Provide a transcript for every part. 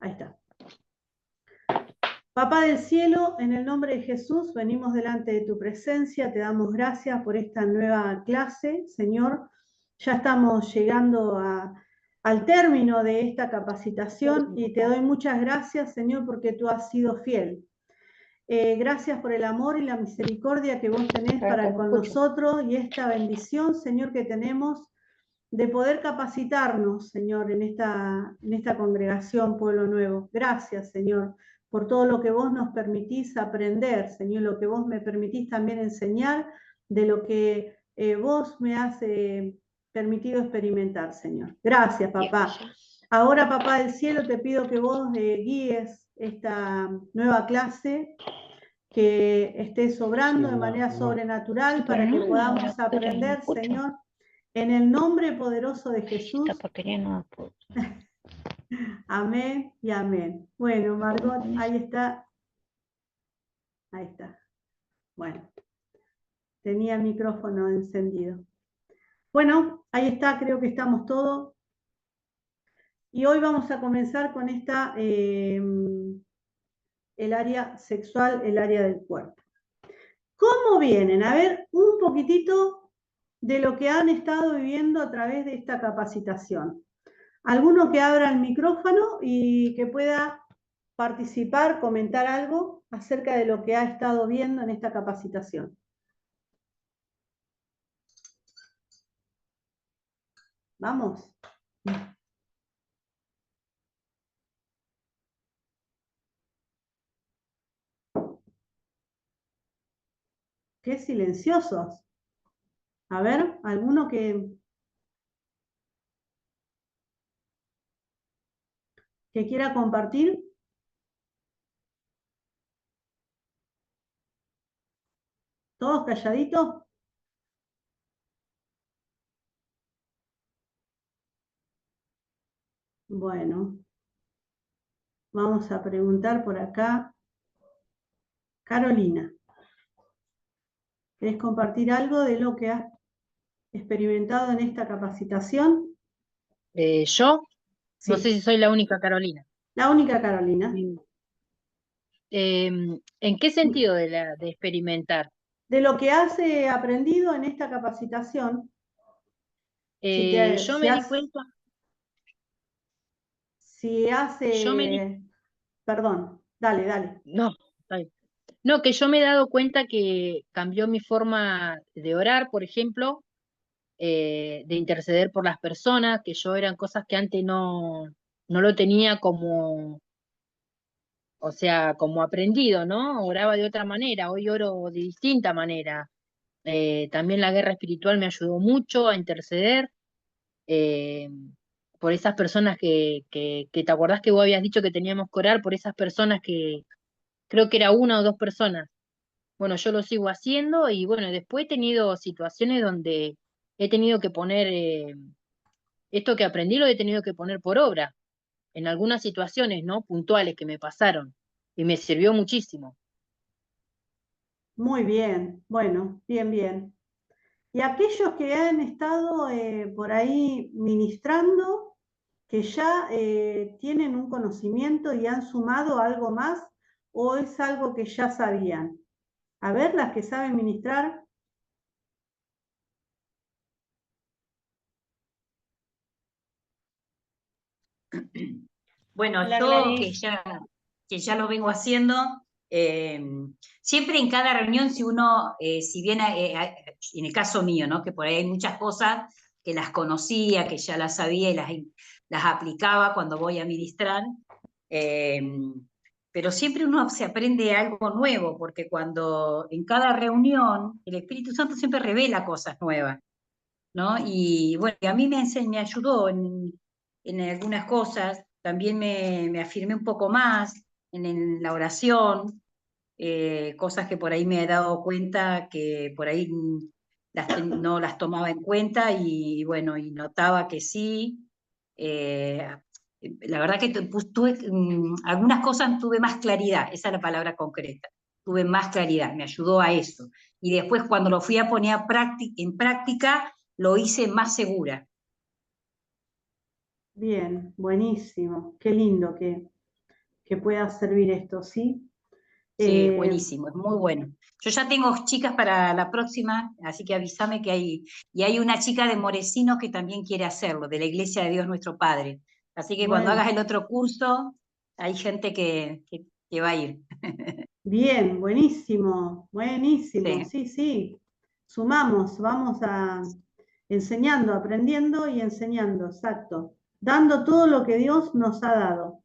Ahí está. Papá del cielo, en el nombre de Jesús, venimos delante de tu presencia, te damos gracias por esta nueva clase, Señor. Ya estamos llegando al término de esta capacitación y te doy muchas gracias, Señor, porque tú has sido fiel. Gracias por el amor y la misericordia que vos tenés para con nosotros y esta bendición, Señor, que tenemos de poder capacitarnos, Señor, en esta congregación Pueblo Nuevo. Gracias, Señor, por todo lo que vos nos permitís aprender, Señor, lo que vos me permitís también enseñar, de lo que vos me has permitido experimentar, Señor. Gracias, papá. Ahora, papá del cielo, te pido que vos guíes esta nueva clase, que esté sobrando de manera sobrenatural para que podamos aprender, Señor, en el nombre poderoso de Jesús. Amén y amén. Bueno, Margot, ahí está. Ahí está. Bueno, tenía el micrófono encendido. Bueno, ahí está, creo que estamos todos. Y hoy vamos a comenzar con esta, el área sexual, el área del cuerpo. ¿Cómo vienen? A ver, un poquitito de lo que han estado viviendo a través de esta capacitación. Alguno que abra el micrófono y que pueda participar, comentar algo acerca de lo que ha estado viendo en esta capacitación. Vamos. Qué silenciosos. A ver, alguno que quiera compartir. ¿Todos calladitos? Bueno, vamos a preguntar por acá. Carolina, ¿querés compartir algo de lo que has experimentado en esta capacitación? ¿Yo? Sí. No sé si soy la única Carolina. La única Carolina. ¿En qué sentido de experimentar? De lo que has aprendido en esta capacitación. Yo me di cuenta. Si hace... Perdón, dale. No, está bien. No, que yo me he dado cuenta que cambió mi forma de orar, por ejemplo, de interceder por las personas, que yo eran cosas que antes no lo tenía como, o sea, como aprendido, ¿no? Oraba de otra manera, hoy oro de distinta manera. También la guerra espiritual me ayudó mucho a interceder eh, por esas personas que te acordás que vos habías dicho que teníamos que orar por esas personas que creo que era una o dos personas. Bueno, yo lo sigo haciendo y bueno, después he tenido situaciones donde he tenido que poner, esto que aprendí lo he tenido que poner por obra, en algunas situaciones, ¿no? Puntuales que me pasaron y me sirvió muchísimo. Muy bien, bueno, bien. Y aquellos que han estado por ahí ministrando, que ya tienen un conocimiento y han sumado algo más, o es algo que ya sabían. A ver, las que saben ministrar. Bueno, Hola, yo Gladys. que ya lo vengo haciendo, siempre en cada reunión, si uno, si bien en el caso mío, ¿no? Que por ahí hay muchas cosas que las conocía, que ya las sabía y las aplicaba cuando voy a ministrar, pero siempre uno se aprende algo nuevo, porque cuando en cada reunión el Espíritu Santo siempre revela cosas nuevas, ¿no? Y bueno, a mí me ayudó en algunas cosas, también me afirmé un poco más en la oración, cosas que por ahí me he dado cuenta que por ahí no las tomaba en cuenta y bueno, y notaba que sí. eh, la verdad que tuve, algunas cosas tuve más claridad, esa es la palabra concreta, tuve más claridad, me ayudó a eso. Y después cuando lo fui a poner en práctica, lo hice más segura. Bien, buenísimo. Qué lindo que pueda servir esto, ¿sí? Sí, es buenísimo, es muy bueno. Yo ya tengo chicas para la próxima, así que avísame que hay, y hay una chica de Morecino que también quiere hacerlo, de la Iglesia de Dios Nuestro Padre. Así que cuando Bueno, hagas el otro curso, hay gente que va a ir. bien, buenísimo, buenísimo, Sí, sí, sí. Sumamos, vamos enseñando, aprendiendo y enseñando, exacto. Dando todo lo que Dios nos ha dado.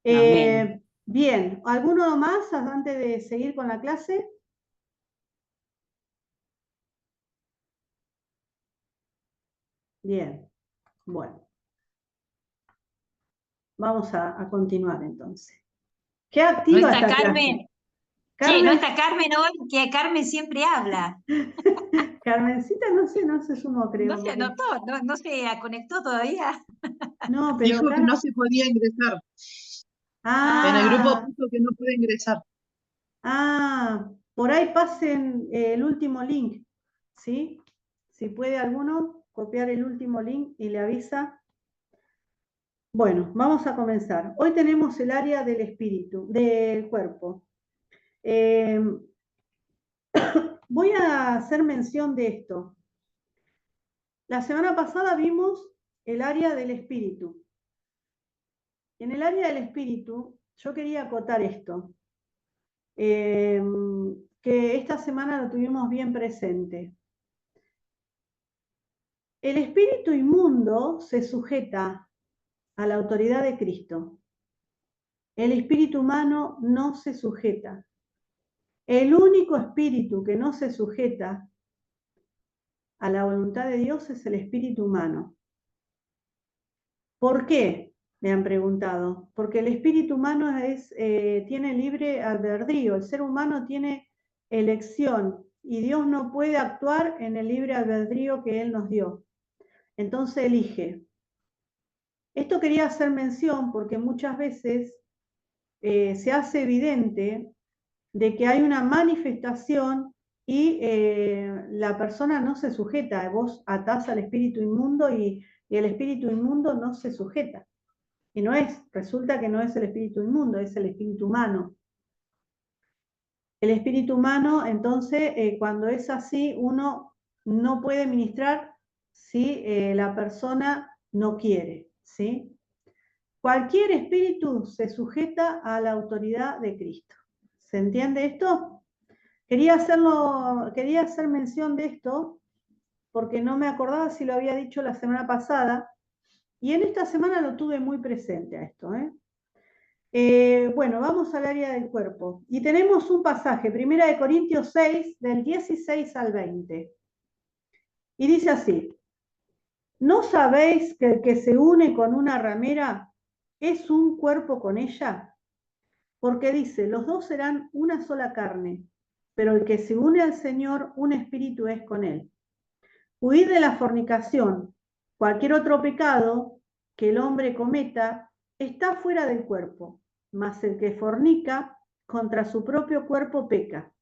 amén. Bien, ¿alguno más antes de seguir con la clase? Bien, bueno, vamos a continuar entonces. Qué No activa está esta clase. Carmen, che, no Carmen, está Carmen hoy, que Carmen siempre habla. Carmencita no se sumó, No creo, se porque. anotó, no se conectó todavía. No, pero Dijo que no se podía ingresar. En el grupo Ah, puso que no puede ingresar. por ahí pasen el último link, ¿sí? Si puede alguno copiar el último link y le avisa. Bueno, vamos a comenzar. Hoy tenemos el área del espíritu, del cuerpo. Eh, voy a hacer mención de esto. La semana pasada vimos el área del espíritu. En el área del espíritu, yo quería acotar esto, que esta semana lo tuvimos bien presente. El espíritu inmundo se sujeta a la autoridad de Cristo. El espíritu humano no se sujeta. El único espíritu que no se sujeta a la voluntad de Dios es el espíritu humano. ¿Por qué? Me han preguntado. Porque el espíritu humano tiene libre albedrío. El ser humano tiene elección y Dios no puede actuar en el libre albedrío que Él nos dio. Entonces elige. Esto quería hacer mención porque muchas veces se hace evidente de que hay una manifestación y la persona no se sujeta. Vos atás al espíritu inmundo y el espíritu inmundo no se sujeta. Y resulta que no es el espíritu inmundo, es el espíritu humano. El espíritu humano, entonces, cuando es así, uno no puede ministrar si la persona no quiere, ¿sí? Cualquier espíritu se sujeta a la autoridad de Cristo. ¿Se entiende esto? Quería hacer mención de esto porque no me acordaba si lo había dicho la semana pasada y en esta semana lo tuve muy presente a esto. Bueno, vamos al área del cuerpo y tenemos un pasaje, 1 Corintios 6, del 16 al 20. Y dice así: ¿no sabéis que el que se une con una ramera es un cuerpo con ella? Porque dice, los dos serán una sola carne, pero el que se une al Señor, un espíritu es con él. Huid de la fornicación. Cualquier otro pecado que el hombre cometa está fuera del cuerpo, mas el que fornica contra su propio cuerpo peca.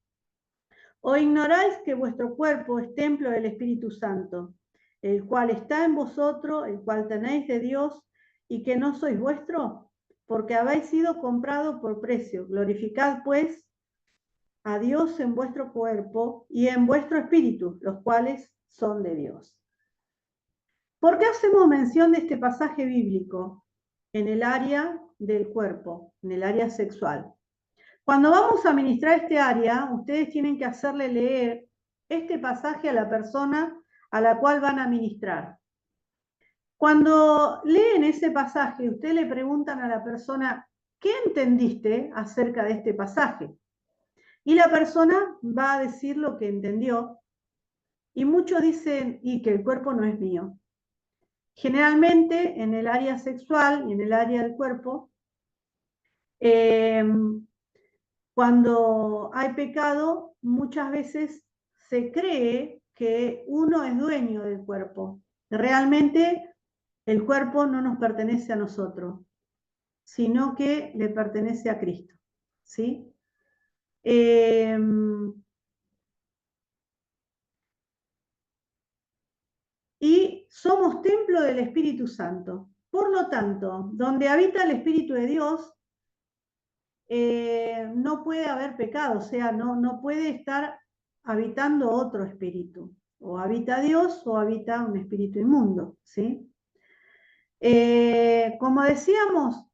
¿O ignoráis que vuestro cuerpo es templo del Espíritu Santo, el cual está en vosotros, el cual tenéis de Dios, y que no sois vuestro? Porque habéis sido comprado por precio. Glorificad, pues, a Dios en vuestro cuerpo y en vuestro espíritu, los cuales son de Dios. ¿Por qué hacemos mención de este pasaje bíblico en el área del cuerpo, en el área sexual? Cuando vamos a ministrar este área, ustedes tienen que hacerle leer este pasaje a la persona a la cual van a ministrar. Cuando leen ese pasaje, ustedes le preguntan a la persona, ¿qué entendiste acerca de este pasaje? Y la persona va a decir lo que entendió. Y muchos dicen, y que el cuerpo no es mío. Generalmente en el área sexual y en el área del cuerpo, cuando hay pecado, muchas veces se cree que uno es dueño del cuerpo. Realmente el cuerpo no nos pertenece a nosotros, sino que le pertenece a Cristo. ¿Sí? Y somos templo del Espíritu Santo. Por lo tanto, donde habita el Espíritu de Dios, no puede haber pecado, o sea, no puede estar habitando otro espíritu. O habita Dios o habita un espíritu inmundo, ¿sí? Como decíamos,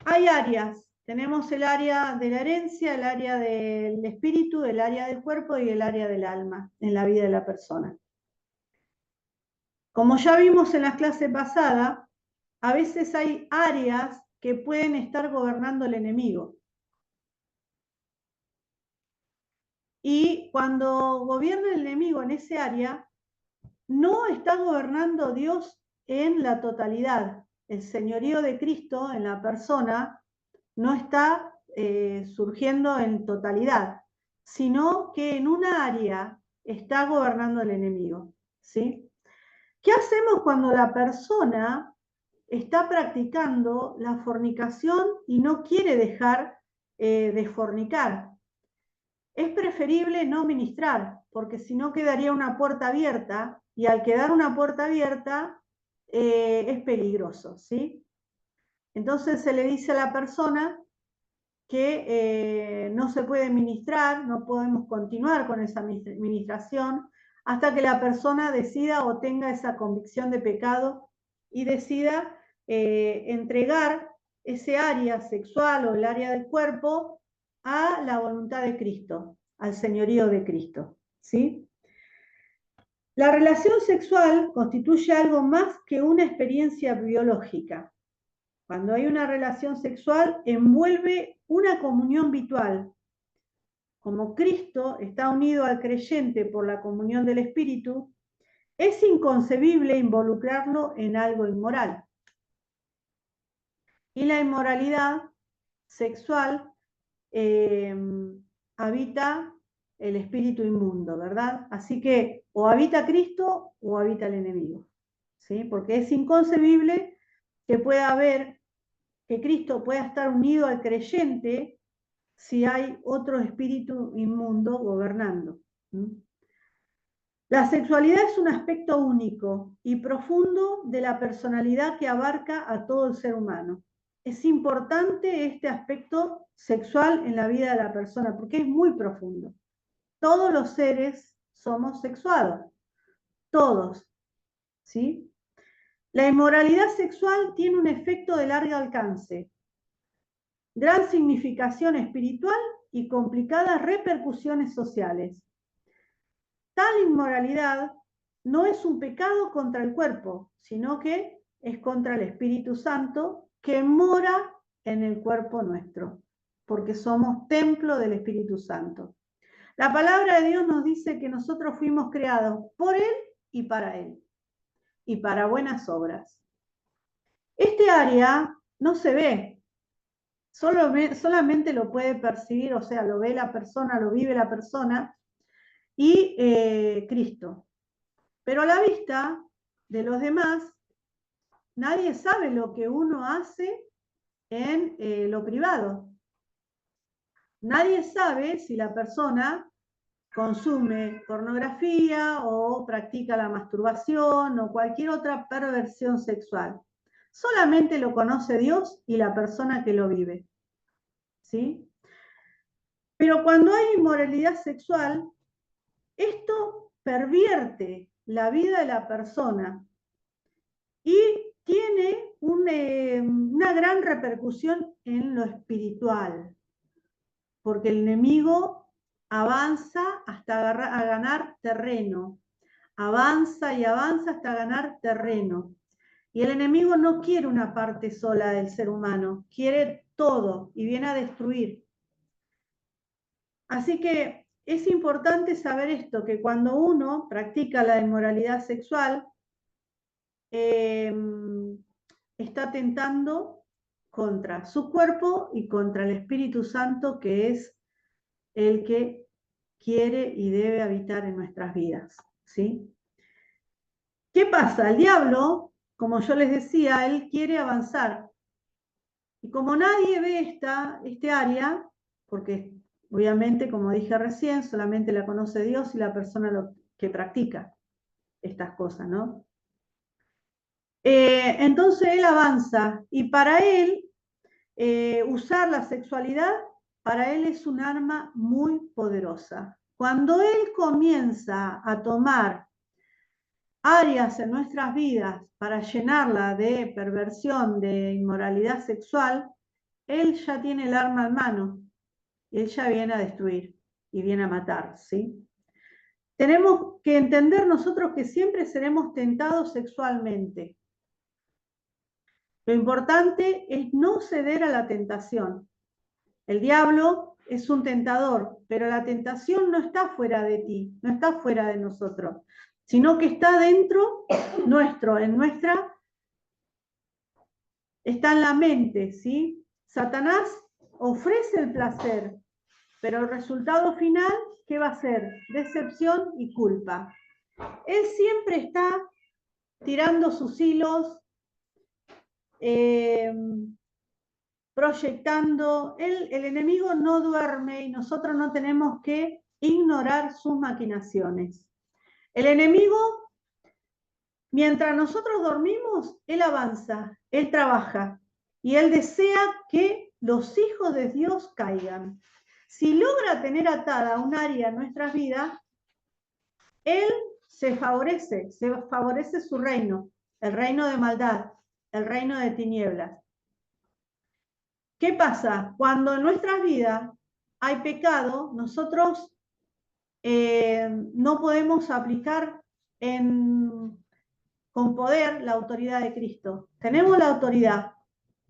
hay áreas. Tenemos el área de la herencia, el área del espíritu, el área del cuerpo y el área del alma en la vida de la persona. Como ya vimos en la clase pasada, a veces hay áreas que pueden estar gobernando el enemigo. Y cuando gobierna el enemigo en ese área, no está gobernando Dios en la totalidad. El señorío de Cristo en la persona no está surgiendo en totalidad, sino que en una área está gobernando el enemigo, ¿sí? ¿Qué hacemos cuando la persona está practicando la fornicación y no quiere dejar de fornicar? Es preferible no ministrar, porque si no quedaría una puerta abierta, y al quedar una puerta abierta es peligroso, ¿sí? Entonces se le dice a la persona que no se puede ministrar, no podemos continuar con esa ministración hasta que la persona decida o tenga esa convicción de pecado y decida entregar ese área sexual o el área del cuerpo a la voluntad de Cristo, al señorío de Cristo, ¿sí? La relación sexual constituye algo más que una experiencia biológica. Cuando hay una relación sexual, envuelve una comunión habitual. Como Cristo está unido al creyente por la comunión del Espíritu, es inconcebible involucrarlo en algo inmoral. Y la inmoralidad sexual habita el espíritu inmundo, ¿verdad? Así que o habita Cristo o habita el enemigo, ¿sí? Porque es inconcebible que pueda haber, que Cristo pueda estar unido al creyente si hay otro espíritu inmundo gobernando. La sexualidad es un aspecto único y profundo de la personalidad que abarca a todo el ser humano. Es importante este aspecto sexual en la vida de la persona porque es muy profundo. Todos los seres somos sexuados, todos, ¿sí? La inmoralidad sexual tiene un efecto de largo alcance, gran significación espiritual y complicadas repercusiones sociales. Tal inmoralidad no es un pecado contra el cuerpo, sino que es contra el Espíritu Santo que mora en el cuerpo nuestro, porque somos templo del Espíritu Santo. La palabra de Dios nos dice que nosotros fuimos creados por Él y para buenas obras. Este área no se ve, solamente lo puede percibir, o sea, lo ve la persona, lo vive la persona, y Cristo. Pero a la vista de los demás, nadie sabe lo que uno hace en lo privado. Nadie sabe si la persona consume pornografía o practica la masturbación o cualquier otra perversión sexual. Solamente lo conoce Dios y la persona que lo vive, ¿sí? Pero cuando hay inmoralidad sexual, esto pervierte la vida de la persona y tiene una gran repercusión en lo espiritual, porque el enemigo avanza hasta ganar terreno, avanza y avanza hasta ganar terreno. Y el enemigo no quiere una parte sola del ser humano, quiere todo y viene a destruir. Así que es importante saber esto, que cuando uno practica la inmoralidad sexual, está atentando contra su cuerpo y contra el Espíritu Santo, que es el que quiere y debe habitar en nuestras vidas, ¿sí? ¿Qué pasa? El diablo, como yo les decía, él quiere avanzar. Y como nadie ve este área, porque obviamente, como dije recién, solamente la conoce Dios y la persona que practica estas cosas, ¿no? Entonces él avanza y para él usar la sexualidad, para él es un arma muy poderosa. Cuando él comienza a tomar áreas en nuestras vidas para llenarla de perversión, de inmoralidad sexual, él ya tiene el arma en mano. Él ya viene a destruir y viene a matar, ¿sí? Tenemos que entender nosotros que siempre seremos tentados sexualmente. Lo importante es no ceder a la tentación. El diablo es un tentador, pero la tentación no está fuera de ti, no está fuera de nosotros, sino que está dentro nuestro, está en la mente, ¿sí? Satanás ofrece el placer, pero el resultado final, ¿qué va a ser? Decepción y culpa. Él siempre está tirando sus hilos, proyectando. El enemigo no duerme y nosotros no tenemos que ignorar sus maquinaciones. El enemigo, mientras nosotros dormimos, él avanza, él trabaja y él desea que los hijos de Dios caigan. Si logra tener atada un área en nuestras vidas, él se favorece su reino, el reino de maldad, el reino de tinieblas. ¿Qué pasa? Cuando en nuestras vidas hay pecado, nosotros no podemos aplicar con poder la autoridad de Cristo. Tenemos la autoridad,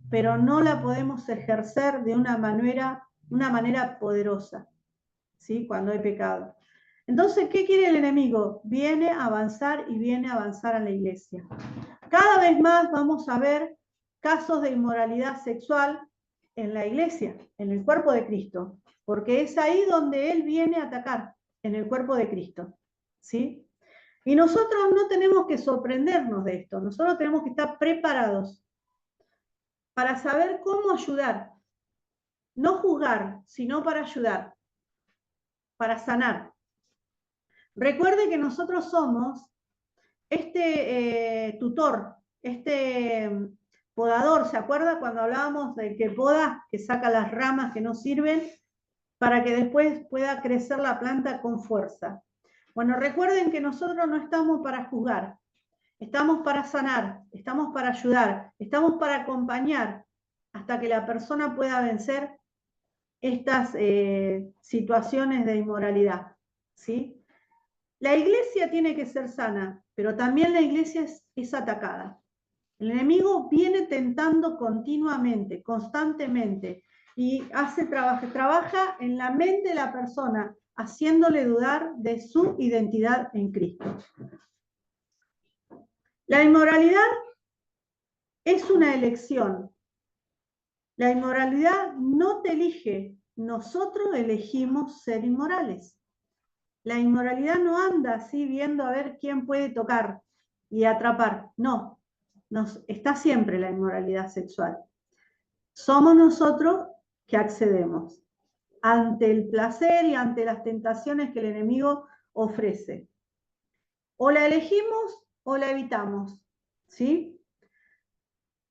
pero no la podemos ejercer de una manera poderosa, ¿sí? Cuando hay pecado. Entonces, ¿qué quiere el enemigo? Viene a avanzar y viene a avanzar a la iglesia. Cada vez más vamos a ver casos de inmoralidad sexual en la iglesia, en el cuerpo de Cristo, porque es ahí donde Él viene a atacar, en el cuerpo de Cristo, ¿sí? Y nosotros no tenemos que sorprendernos de esto, nosotros tenemos que estar preparados para saber cómo ayudar, no juzgar, sino para ayudar, para sanar. Recuerde que nosotros somos tutor, podador. ¿Se acuerda cuando hablábamos del que poda, que saca las ramas que no sirven para que después pueda crecer la planta con fuerza? Bueno, recuerden que nosotros no estamos para juzgar, estamos para sanar, estamos para ayudar, estamos para acompañar hasta que la persona pueda vencer estas situaciones de inmoralidad, ¿sí? La iglesia tiene que ser sana, pero también la iglesia es atacada. El enemigo viene tentando continuamente, constantemente, y trabaja en la mente de la persona, haciéndole dudar de su identidad en Cristo. La inmoralidad es una elección. La inmoralidad no te elige, nosotros elegimos ser inmorales. La inmoralidad no anda así viendo a ver quién puede tocar y atrapar. No, está siempre la inmoralidad sexual. Somos nosotros que accedemos ante el placer y ante las tentaciones que el enemigo ofrece. O la elegimos o la evitamos, ¿sí?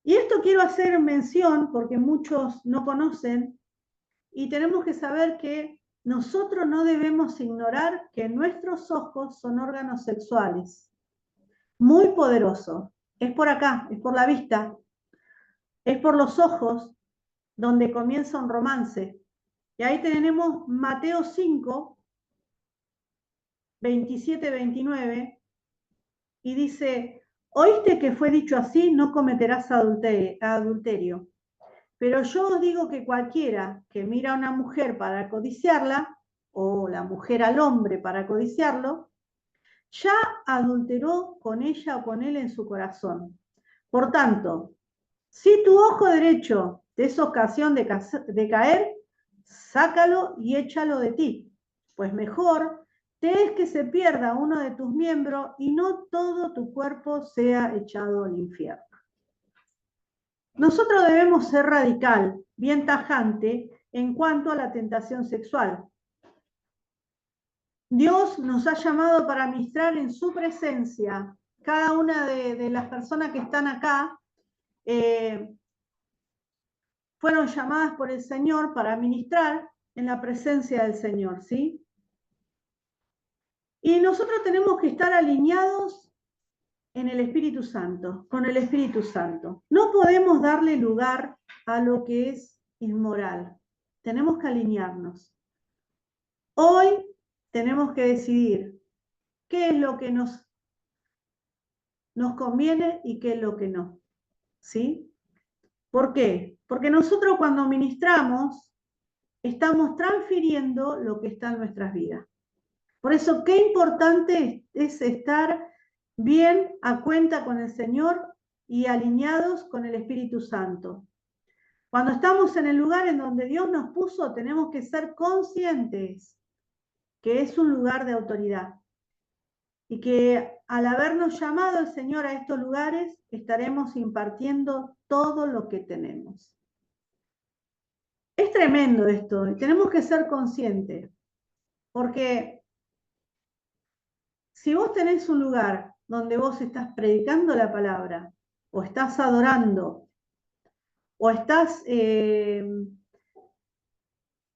Y esto quiero hacer mención porque muchos no conocen y tenemos que saber que nosotros no debemos ignorar que nuestros ojos son órganos sexuales, muy poderosos. Es por acá, es por la vista, es por los ojos donde comienza un romance. Y ahí tenemos Mateo 5, 27-29, y dice: oíste que fue dicho así, no cometerás adulterio. Pero yo os digo que cualquiera que mira a una mujer para codiciarla, o la mujer al hombre para codiciarlo, ya adulteró con ella o con él en su corazón. Por tanto, si tu ojo derecho te es ocasión de caer, sácalo y échalo de ti, pues mejor te es que se pierda uno de tus miembros y no todo tu cuerpo sea echado al infierno. Nosotros debemos ser radical, bien tajante en cuanto a la tentación sexual. Dios nos ha llamado para ministrar en su presencia. Cada una de las personas que están acá fueron llamadas por el Señor para ministrar en la presencia del Señor, ¿sí? Y nosotros tenemos que estar alineados en el Espíritu Santo, con el Espíritu Santo. No podemos darle lugar a lo que es inmoral. Tenemos que alinearnos. Hoy tenemos que decidir qué es lo que nos conviene y qué es lo que no, ¿sí? ¿Por qué? Porque nosotros cuando ministramos estamos transfiriendo lo que está en nuestras vidas. Por eso, qué importante es estar bien a cuenta con el Señor y alineados con el Espíritu Santo. Cuando estamos en el lugar en donde Dios nos puso, tenemos que ser conscientes que es un lugar de autoridad y que al habernos llamado el Señor a estos lugares, estaremos impartiendo todo lo que tenemos. Es tremendo esto y tenemos que ser conscientes, porque si vos tenés un lugar donde vos estás predicando la palabra, o estás adorando, o estás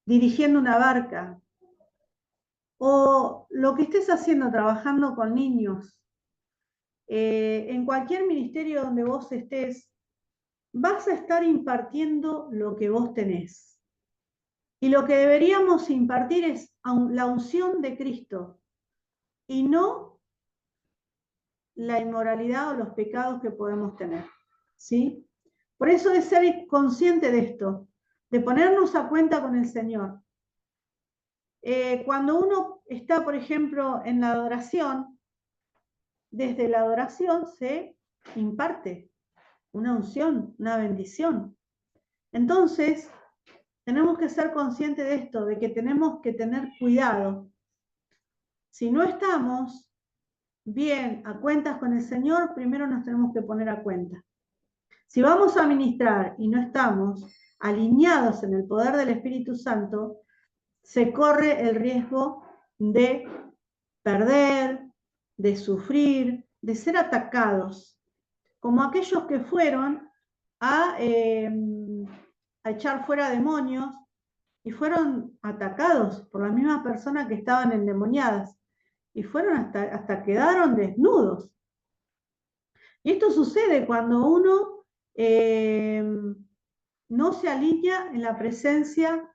dirigiendo una barca, o lo que estés haciendo, trabajando con niños, en cualquier ministerio donde vos estés, vas a estar impartiendo lo que vos tenés. Y lo que deberíamos impartir es la unción de Cristo, y no la inmoralidad o los pecados que podemos tener, ¿sí? Por eso es ser consciente de esto, de ponernos a cuenta con el Señor. Cuando uno está, por ejemplo, en la adoración, desde la adoración se imparte una unción, una bendición. Entonces, tenemos que ser conscientes de esto, de que tenemos que tener cuidado. Si no estamos bien a cuentas con el Señor, primero nos tenemos que poner a cuenta. Si vamos a ministrar y no estamos alineados en el poder del Espíritu Santo, se corre el riesgo de perder, de sufrir, de ser atacados, como aquellos que fueron a echar fuera demonios y fueron atacados por las mismas personas que estaban endemoniadas y fueron hasta quedaron desnudos. Y esto sucede cuando uno no se alinea en la presencia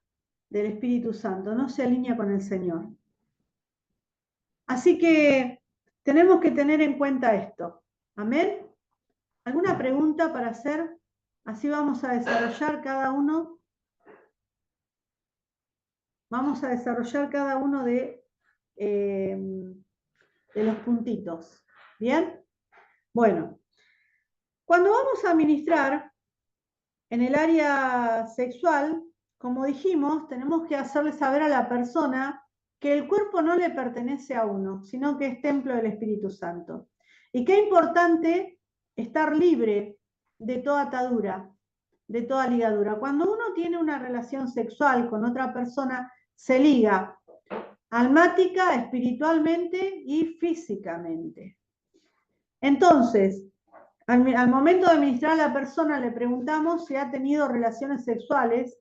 del Espíritu Santo, no se alinea con el Señor. Así que tenemos que tener en cuenta esto. ¿Amén? ¿Alguna pregunta para hacer? Así vamos a desarrollar cada uno. Vamos a desarrollar cada uno de los puntitos. ¿Bien? Bueno, cuando vamos a ministrar en el área sexual, como dijimos, tenemos que hacerle saber a la persona que el cuerpo no le pertenece a uno, sino que es templo del Espíritu Santo. Y qué importante estar libre de toda atadura, de toda ligadura. Cuando uno tiene una relación sexual con otra persona, se liga almática, espiritualmente y físicamente. Entonces, al momento de ministrar a la persona, le preguntamos si ha tenido relaciones sexuales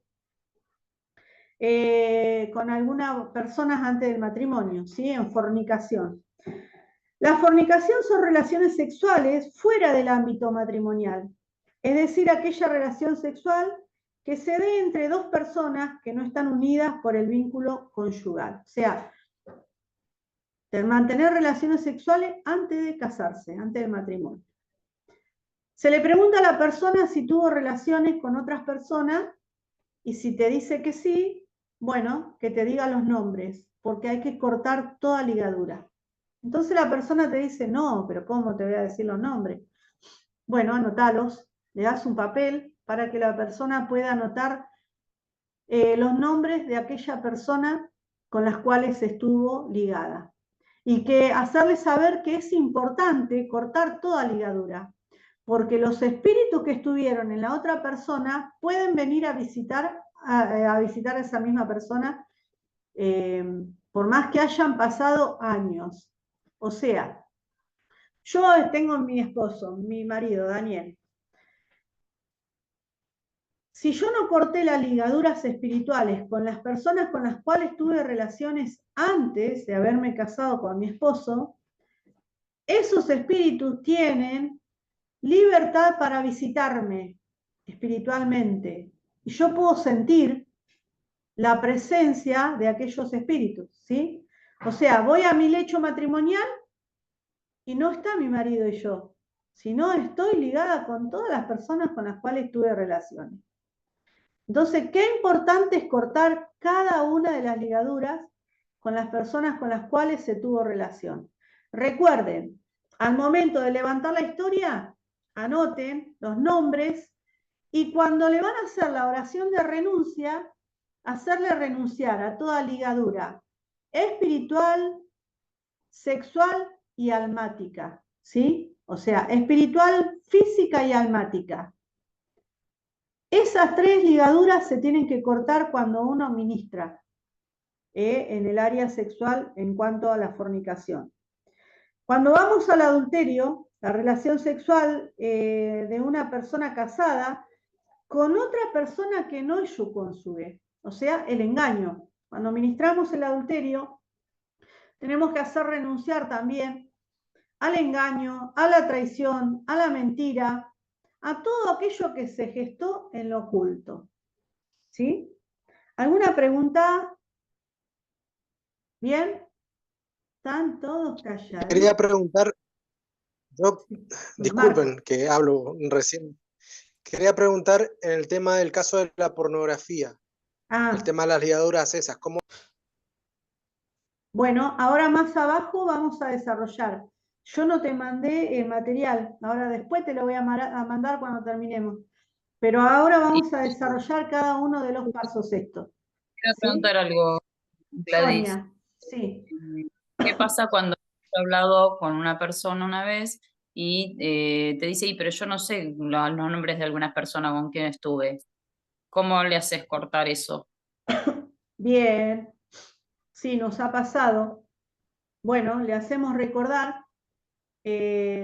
con algunas personas antes del matrimonio, ¿sí? En fornicación. La fornicación son relaciones sexuales fuera del ámbito matrimonial, es decir, aquella relación sexual que se dé entre dos personas que no están unidas por el vínculo conyugal. O sea, de mantener relaciones sexuales antes de casarse, antes del matrimonio. Se le pregunta a la persona si tuvo relaciones con otras personas y si te dice que sí, bueno, que te diga los nombres, porque hay que cortar toda ligadura. Entonces la persona te dice, no, pero ¿cómo te voy a decir los nombres? Bueno, anotalos, le das un papel para que la persona pueda anotar los nombres de aquella persona con las cuales estuvo ligada. Y que hacerle saber que es importante cortar toda ligadura, porque los espíritus que estuvieron en la otra persona pueden venir a visitar a esa misma persona, por más que hayan pasado años. O sea, yo tengo mi esposo, mi marido, Daniel. Si yo no corté las ligaduras espirituales con las personas con las cuales tuve relaciones antes de haberme casado con mi esposo, esos espíritus tienen libertad para visitarme espiritualmente. Y yo puedo sentir la presencia de aquellos espíritus, ¿sí? O sea, voy a mi lecho matrimonial y no está mi marido y yo, sino estoy ligada con todas las personas con las cuales tuve relaciones. Entonces, qué importante es cortar cada una de las ligaduras con las personas con las cuales se tuvo relación. Recuerden, al momento de levantar la historia, anoten los nombres y cuando le van a hacer la oración de renuncia, hacerle renunciar a toda ligadura espiritual, sexual y almática, ¿sí? O sea, espiritual, física y almática. Esas 3 ligaduras se tienen que cortar cuando uno ministra en el área sexual en cuanto a la fornicación. Cuando vamos al adulterio, la relación sexual de una persona casada con otra persona que no es su cónyuge, o sea, el engaño. Cuando ministramos el adulterio, tenemos que hacer renunciar también al engaño, a la traición, a la mentira, a todo aquello que se gestó en lo oculto. ¿Sí? ¿Alguna pregunta? ¿Bien? ¿Están todos callados? Quería preguntar, yo, disculpen Marco. que hablo recién, quería preguntar en el tema del caso de la pornografía, el tema de las ligaduras esas, ¿cómo? Bueno, ahora más abajo vamos a desarrollar. Yo no te mandé el material, ahora después te lo voy a mandar cuando terminemos. Pero ahora vamos a desarrollar cada uno de los pasos estos. Quiero preguntar algo, Gladys. Sonia, sí. ¿Qué pasa cuando has hablado con una persona una vez y te dice, pero yo no sé los nombres de algunas personas con quien estuve? ¿Cómo le haces cortar eso? Bien, sí, nos ha pasado. Bueno, le hacemos recordar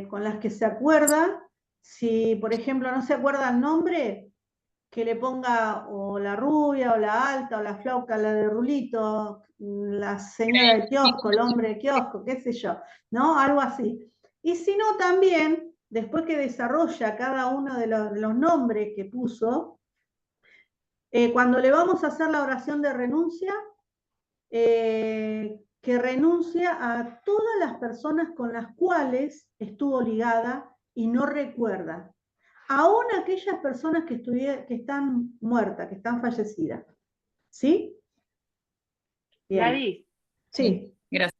con las que se acuerda. Si, por ejemplo, no se acuerda el nombre, que le ponga o la rubia, o la alta, o la flauca, la de rulito, la señora del kiosco, el hombre del kiosco, qué sé yo, ¿no? Algo así. Y si no, también, después que desarrolla cada uno de los nombres que puso, cuando le vamos a hacer la oración de renuncia, que renuncia a todas las personas con las cuales estuvo ligada y no recuerda. Aún aquellas personas que están muertas, que están fallecidas. ¿Sí? Bien. Gladys, Sí. Gracias.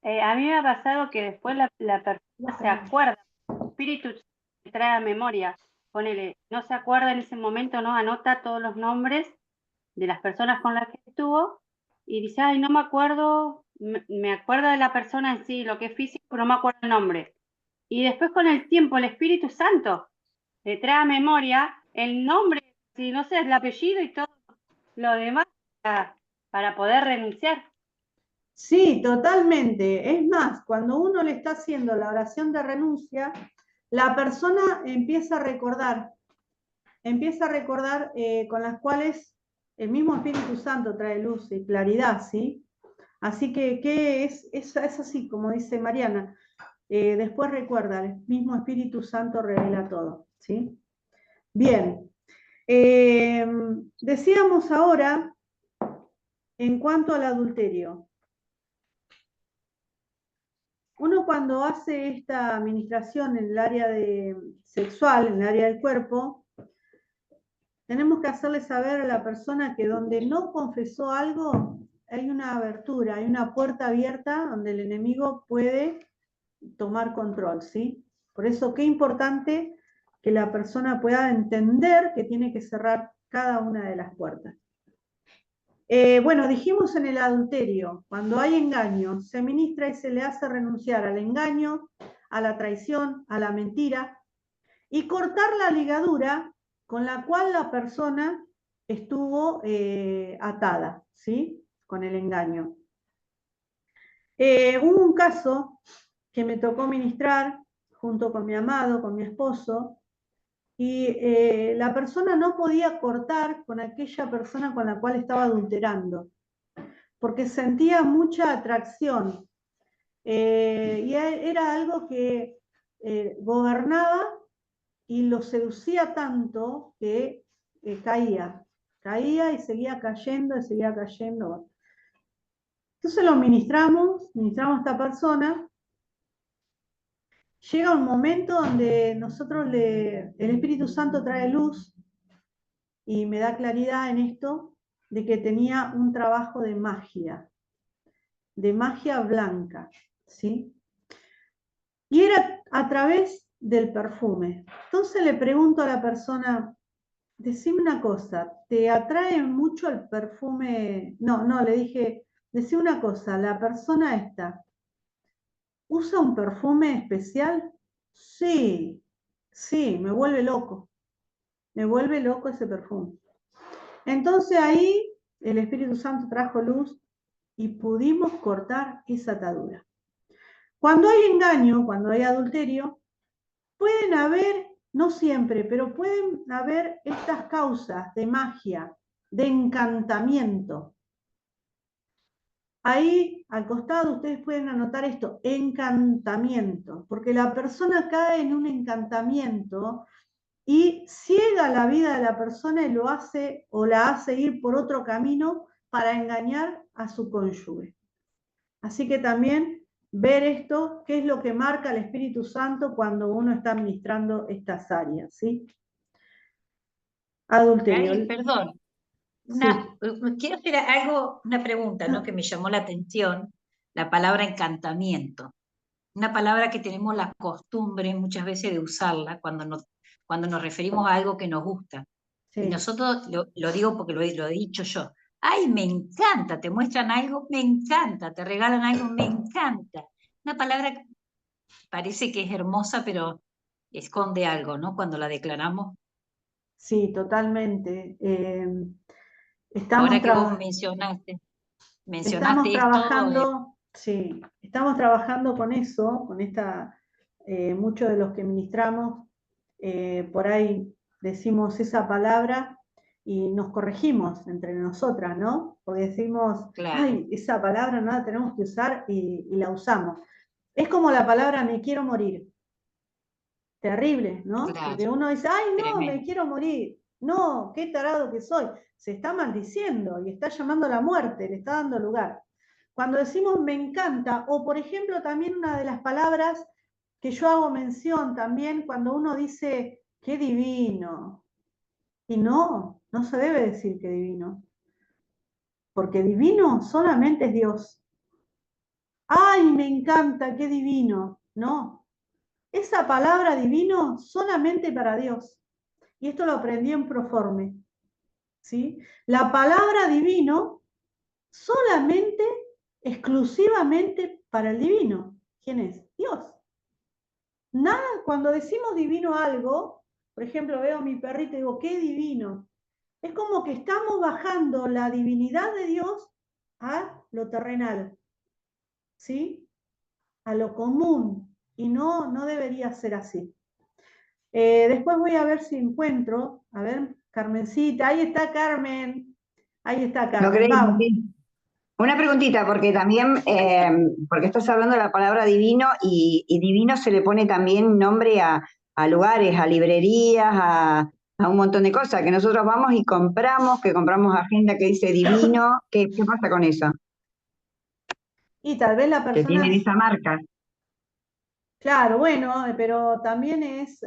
a mí me ha pasado que después la persona se acuerda, el espíritu se trae a memoria, ponele, no se acuerda en ese momento, no anota todos los nombres de las personas con las que estuvo y dice, ay, no me acuerdo, me acuerdo de la persona en sí, lo que es físico, pero no me acuerdo el nombre. Y después con el tiempo el Espíritu Santo le trae a memoria el nombre, si no sé, el apellido y todo lo demás para poder renunciar. Sí, totalmente. Es más, cuando uno le está haciendo la oración de renuncia, la persona empieza a recordar con las cuales el mismo Espíritu Santo trae luz y claridad, ¿sí? Así que es así, como dice Mariana. Después recuerda, el mismo Espíritu Santo revela todo, ¿sí? Bien. Decíamos ahora, en cuanto al adulterio, uno cuando hace esta administración en el área sexual, en el área del cuerpo, tenemos que hacerle saber a la persona que donde no confesó algo, hay una abertura, hay una puerta abierta donde el enemigo puede tomar control, ¿sí? Por eso qué importante que la persona pueda entender que tiene que cerrar cada una de las puertas. Bueno, dijimos en el adulterio, cuando hay engaño, se ministra y se le hace renunciar al engaño, a la traición, a la mentira, y cortar la ligadura con la cual la persona estuvo atada, ¿sí? Con el engaño. Hubo un caso que me tocó ministrar junto con mi amado, con mi esposo, y la persona no podía cortar con aquella persona con la cual estaba adulterando, porque sentía mucha atracción. Y era algo que gobernaba y lo seducía tanto que caía y seguía cayendo y seguía cayendo. Entonces lo ministramos a esta persona. Llega un momento donde el Espíritu Santo trae luz y me da claridad en esto de que tenía un trabajo de magia blanca, ¿sí? Y era a través del perfume. Entonces le pregunto a la persona, decime una cosa, ¿te atrae mucho el perfume? No, le dije, decime una cosa, la persona esta, ¿usa un perfume especial? Sí, me vuelve loco ese perfume. Entonces ahí el Espíritu Santo trajo luz y pudimos cortar esa atadura. Cuando hay engaño, cuando hay adulterio, pueden haber, no siempre, pero pueden haber estas causas de magia, de encantamiento. Ahí al costado ustedes pueden anotar esto, encantamiento, porque la persona cae en un encantamiento y ciega la vida de la persona y lo hace o la hace ir por otro camino para engañar a su cónyuge. Así que también ver esto, qué es lo que marca el Espíritu Santo cuando uno está administrando estas áreas, ¿sí? Adulterio. Ay, perdón, quiero hacer una pregunta, ¿no? Que me llamó la atención, la palabra encantamiento. Una palabra que tenemos la costumbre muchas veces de usarla cuando nos referimos a algo que nos gusta. Sí. Y nosotros, lo digo porque lo he dicho yo, ¡ay, me encanta! Te muestran algo, me encanta, te regalan algo, me encanta. Una palabra que parece que es hermosa, pero esconde algo, ¿no? Cuando la declaramos. Sí, totalmente. Ahora que vos mencionaste estamos esto. Trabajando, sí, estamos trabajando con eso, con esta, muchos de los que ministramos, por ahí decimos esa palabra y nos corregimos entre nosotras, ¿no? Porque decimos, claro. Ay, esa palabra no la tenemos que usar y la usamos. Es como la palabra me quiero morir. Terrible, ¿no? Claro. Porque uno dice, ay, no, Tremendo. Me quiero morir. No, qué tarado que soy. Se está maldiciendo y está llamando a la muerte, le está dando lugar. Cuando decimos me encanta, o por ejemplo también una de las palabras que yo hago mención también cuando uno dice qué divino. Y no se debe decir qué divino. Porque divino solamente es Dios. Ay, me encanta, qué divino. No, esa palabra divino solamente para Dios. Y esto lo aprendí en Proforme. ¿Sí? La palabra divino solamente, exclusivamente para el divino. ¿Quién es? Dios. Nada, cuando decimos divino algo, por ejemplo, veo a mi perrito y digo, qué divino. Es como que estamos bajando la divinidad de Dios a lo terrenal. ¿Sí? A lo común. Y no debería ser así. Después voy a ver si encuentro, a ver, Carmencita, ahí está Carmen. Ahí está Carmen. No creí, Vamos. sí. Una preguntita, porque también, porque estás hablando de la palabra divino y divino se le pone también nombre a lugares, a librerías, a un montón de cosas, que nosotros vamos y compramos, que compramos agenda que dice divino. ¿Qué pasa con eso? Y tal vez la persona... Que tienen esa marca. Claro, bueno, pero también es...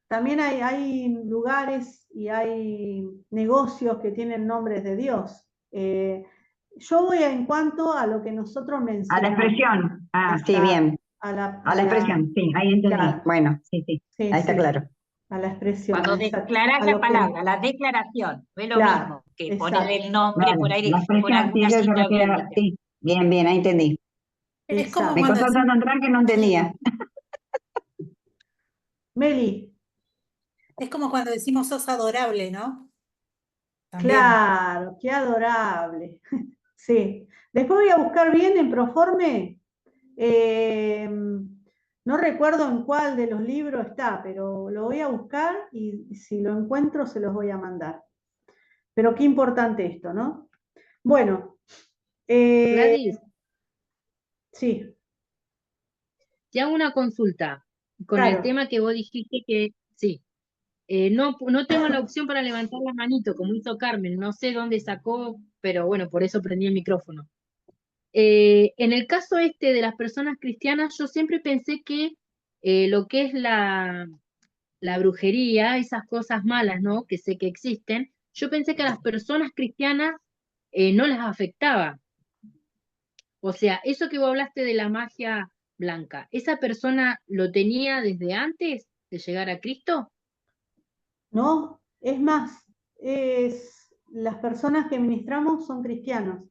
también hay lugares y hay negocios que tienen nombres de Dios. Yo voy en cuanto a lo que nosotros mencionamos. A la expresión. Sí, bien. A la expresión, sí, ahí entendí. Claro. Bueno, sí, ahí está claro. A la expresión. Cuando declaras la palabra, la declaración, no es lo mismo que poner el nombre por ahí, por alguna cita bíblica. Sí, bien, ahí entendí. Es como me costó tanto entrar que no entendía. Meli. Es como cuando decimos sos adorable, ¿no? También. Claro, qué adorable. Sí. Después voy a buscar bien en Proforme No recuerdo en cuál de los libros está, pero lo voy a buscar y si lo encuentro se los voy a mandar. Pero qué importante esto, ¿no? Bueno. Gladys, sí. te hago una consulta con el tema que vos dijiste que, sí, no tengo la opción para levantar la manito, como hizo Carmen, no sé dónde sacó, pero bueno, por eso prendí el micrófono. En el caso este de las personas cristianas, yo siempre pensé que lo que es la brujería, esas cosas malas, ¿no? Que sé que existen, yo pensé que a las personas cristianas no las afectaba. O sea, eso que vos hablaste de la magia blanca, ¿esa persona lo tenía desde antes de llegar a Cristo? No, es más, las personas que ministramos son cristianos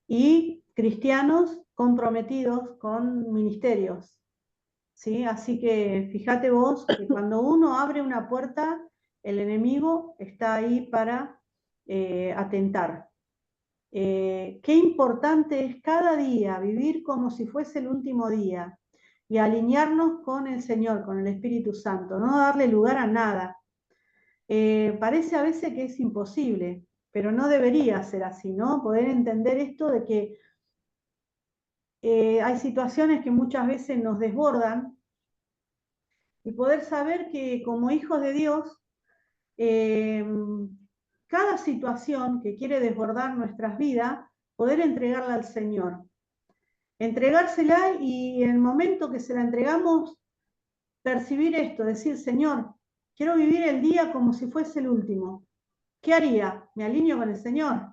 y cristianos comprometidos con ministerios, ¿sí? Así que fíjate vos que cuando uno abre una puerta, el enemigo está ahí para atentar. Qué importante es cada día vivir como si fuese el último día y alinearnos con el Señor, con el Espíritu Santo, no darle lugar a nada. Parece a veces que es imposible, pero no debería ser así, ¿no? Poder entender esto de que hay situaciones que muchas veces nos desbordan y poder saber que como hijos de Dios, cada situación que quiere desbordar nuestras vidas, poder entregarla al Señor. Entregársela y en el momento que se la entregamos, percibir esto, decir, Señor, quiero vivir el día como si fuese el último. ¿Qué haría? Me alineo con el Señor.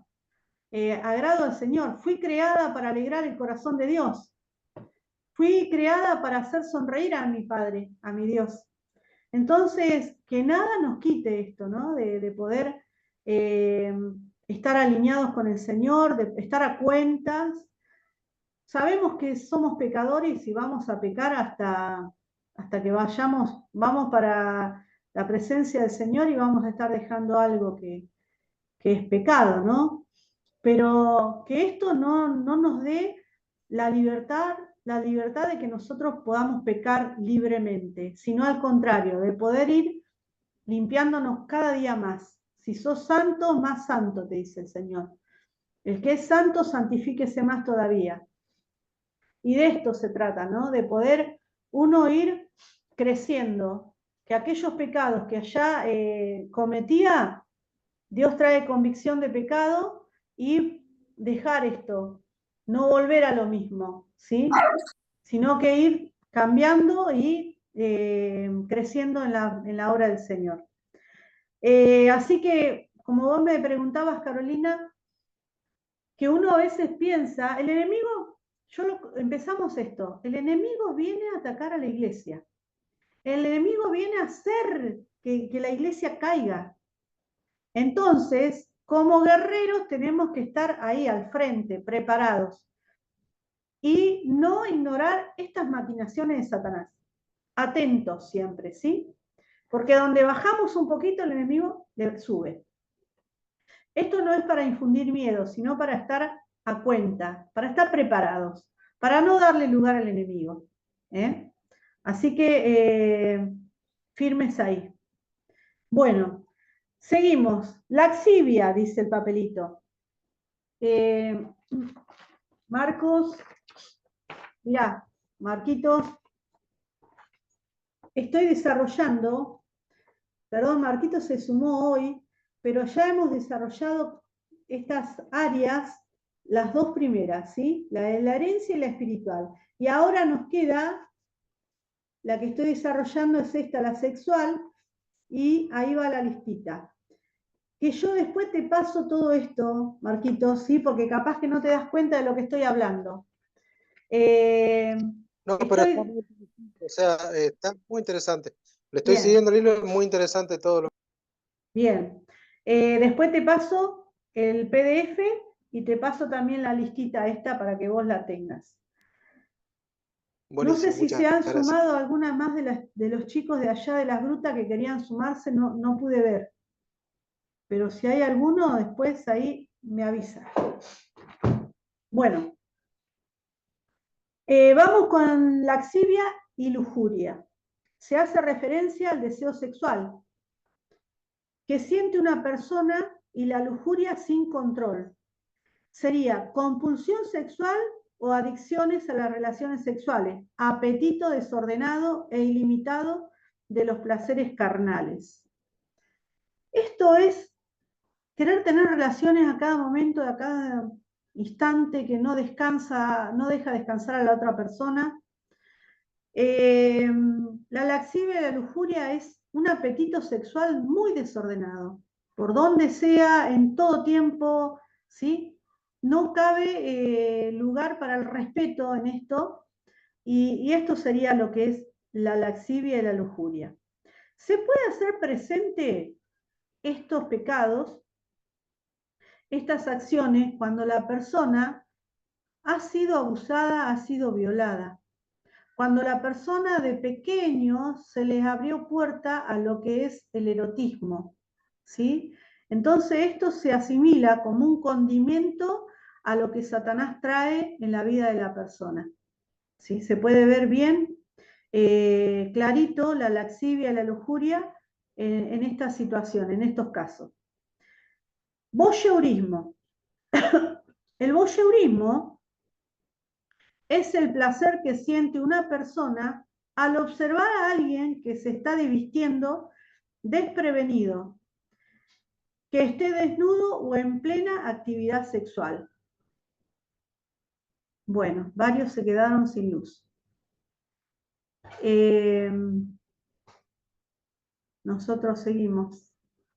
Agrado al Señor. Fui creada para alegrar el corazón de Dios. Fui creada para hacer sonreír a mi Padre, a mi Dios. Entonces, que nada nos quite esto, ¿no? De poder estar alineados con el Señor, de estar a cuentas. Sabemos que somos pecadores y vamos a pecar hasta que vamos para la presencia del Señor y vamos a estar dejando algo que es pecado, ¿no? Pero que esto no nos dé la libertad de que nosotros podamos pecar libremente, sino al contrario, de poder ir limpiándonos cada día más. Si sos santo, más santo, te dice el Señor. El que es santo, santifíquese más todavía. Y de esto se trata, ¿no? De poder uno ir creciendo, que aquellos pecados que allá cometía, Dios trae convicción de pecado y dejar esto, no volver a lo mismo, ¿sí? Sino que ir cambiando y creciendo en la obra del Señor. Así que, como vos me preguntabas, Carolina, que uno a veces piensa, el enemigo, empezamos esto, el enemigo viene a atacar a la iglesia, el enemigo viene a hacer que la iglesia caiga. Entonces, como guerreros tenemos que estar ahí al frente, preparados, y no ignorar estas maquinaciones de Satanás. Atentos siempre, ¿sí? Porque donde bajamos un poquito, el enemigo sube. Esto no es para infundir miedo, sino para estar a cuenta, para estar preparados, para no darle lugar al enemigo. Así que firmes ahí. Bueno, seguimos. Laxivia, dice el papelito. Marcos, mirá, Marquitos, estoy desarrollando, perdón, Marquitos se sumó hoy, pero ya hemos desarrollado estas áreas, las dos primeras, ¿sí? La de la herencia y la espiritual. Y ahora nos queda, la que estoy desarrollando es esta, la sexual, y ahí va la listita. Que yo después te paso todo esto, Marquitos, ¿sí? Porque capaz que no te das cuenta de lo que estoy hablando. No, pero está muy interesante. Le estoy siguiendo el hilo, es muy interesante todo lo. Bien. Después te paso el PDF y te paso también la listita esta para que vos la tengas. Buenísimo, no sé si se han sumado algunas más de los chicos de allá de las grutas que querían sumarse, no pude ver. Pero si hay alguno, después ahí me avisa. Bueno. Vamos con laxivia y lujuria. Se hace referencia al deseo sexual que siente una persona y la lujuria sin control. Sería compulsión sexual o adicciones a las relaciones sexuales, apetito desordenado e ilimitado de los placeres carnales. Esto es querer tener relaciones a cada momento, a cada instante, que no descansa, no deja descansar a la otra persona. La laxivia y la lujuria es un apetito sexual muy desordenado, por donde sea, en todo tiempo, ¿sí? No cabe lugar para el respeto en esto, y esto sería lo que es la laxivia y la lujuria. ¿Se puede hacer presente estos pecados, estas acciones, cuando la persona ha sido abusada, ha sido violada? Cuando la persona de pequeño se les abrió puerta a lo que es el erotismo, ¿sí? Entonces esto se asimila como un condimento a lo que Satanás trae en la vida de la persona, ¿sí? Se puede ver bien clarito la laxivia y la lujuria en esta situación, en estos casos. Voyeurismo. El voyeurismo es el placer que siente una persona al observar a alguien que se está divirtiendo desprevenido, que esté desnudo o en plena actividad sexual. Bueno, varios se quedaron sin luz. Nosotros seguimos,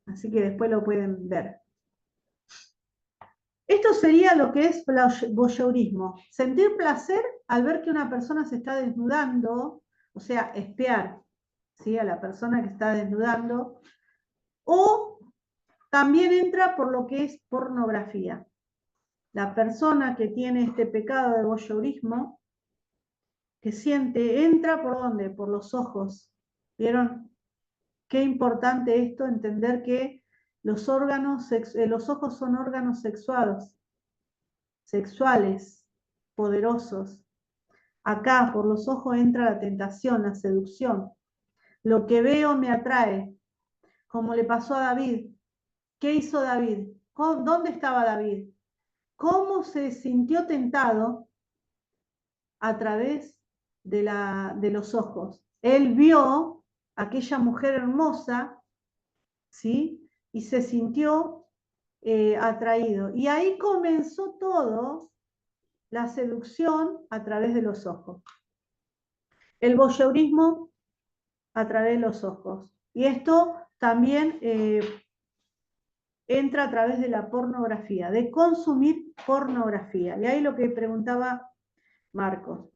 así que después lo pueden ver. Esto sería lo que es voyeurismo, sentir placer al ver que una persona se está desnudando, o sea, espiar, ¿sí?, a la persona que está desnudando, o también entra por lo que es pornografía. La persona que tiene este pecado de voyeurismo, que siente, entra ¿por dónde? Por los ojos. ¿Vieron? Qué importante esto, entender que los ojos son órganos sexuales, poderosos. Acá por los ojos entra la tentación, la seducción. Lo que veo me atrae, como le pasó a David. ¿Qué hizo David? ¿Dónde estaba David? ¿Cómo se sintió tentado? A través de los ojos. Él vio a aquella mujer hermosa, ¿sí?, y se sintió atraído. Y ahí comenzó todo, la seducción a través de los ojos. El voyeurismo a través de los ojos. Y esto también entra a través de la pornografía, de consumir pornografía. Y ahí lo que preguntaba Marcos.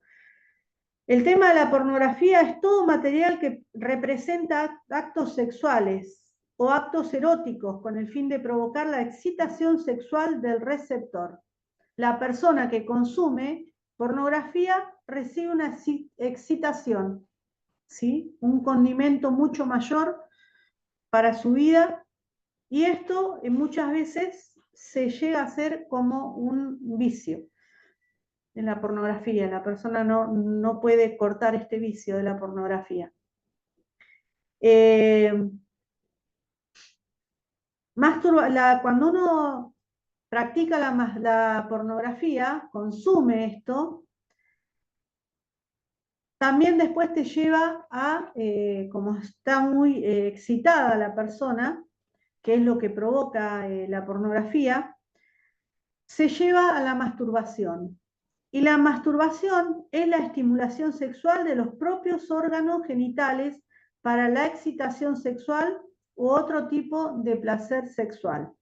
El tema de la pornografía es todo material que representa actos sexuales o actos eróticos con el fin de provocar la excitación sexual del receptor. La persona que consume pornografía recibe una excitación, ¿sí?, un condimento mucho mayor para su vida, y esto muchas veces se llega a hacer como un vicio. En la pornografía, la persona no puede cortar este vicio de la pornografía. Cuando uno practica la pornografía, consume esto, también después te lleva a, como está muy excitada la persona, que es lo que provoca la pornografía, se lleva a la masturbación. Y la masturbación es la estimulación sexual de los propios órganos genitales para la excitación sexual u otro tipo de placer sexual.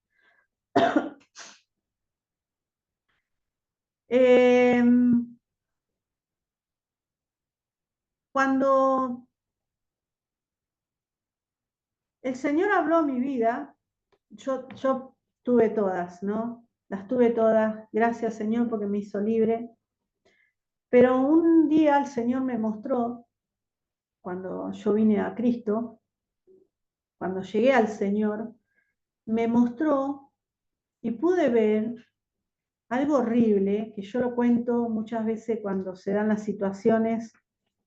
Cuando el Señor habló a mi vida, yo tuve todas, ¿no? Las tuve todas, gracias Señor porque me hizo libre. Pero un día el Señor me mostró, cuando yo vine a Cristo, cuando llegué al Señor, me mostró y pude ver algo horrible, que yo lo cuento muchas veces cuando se dan las situaciones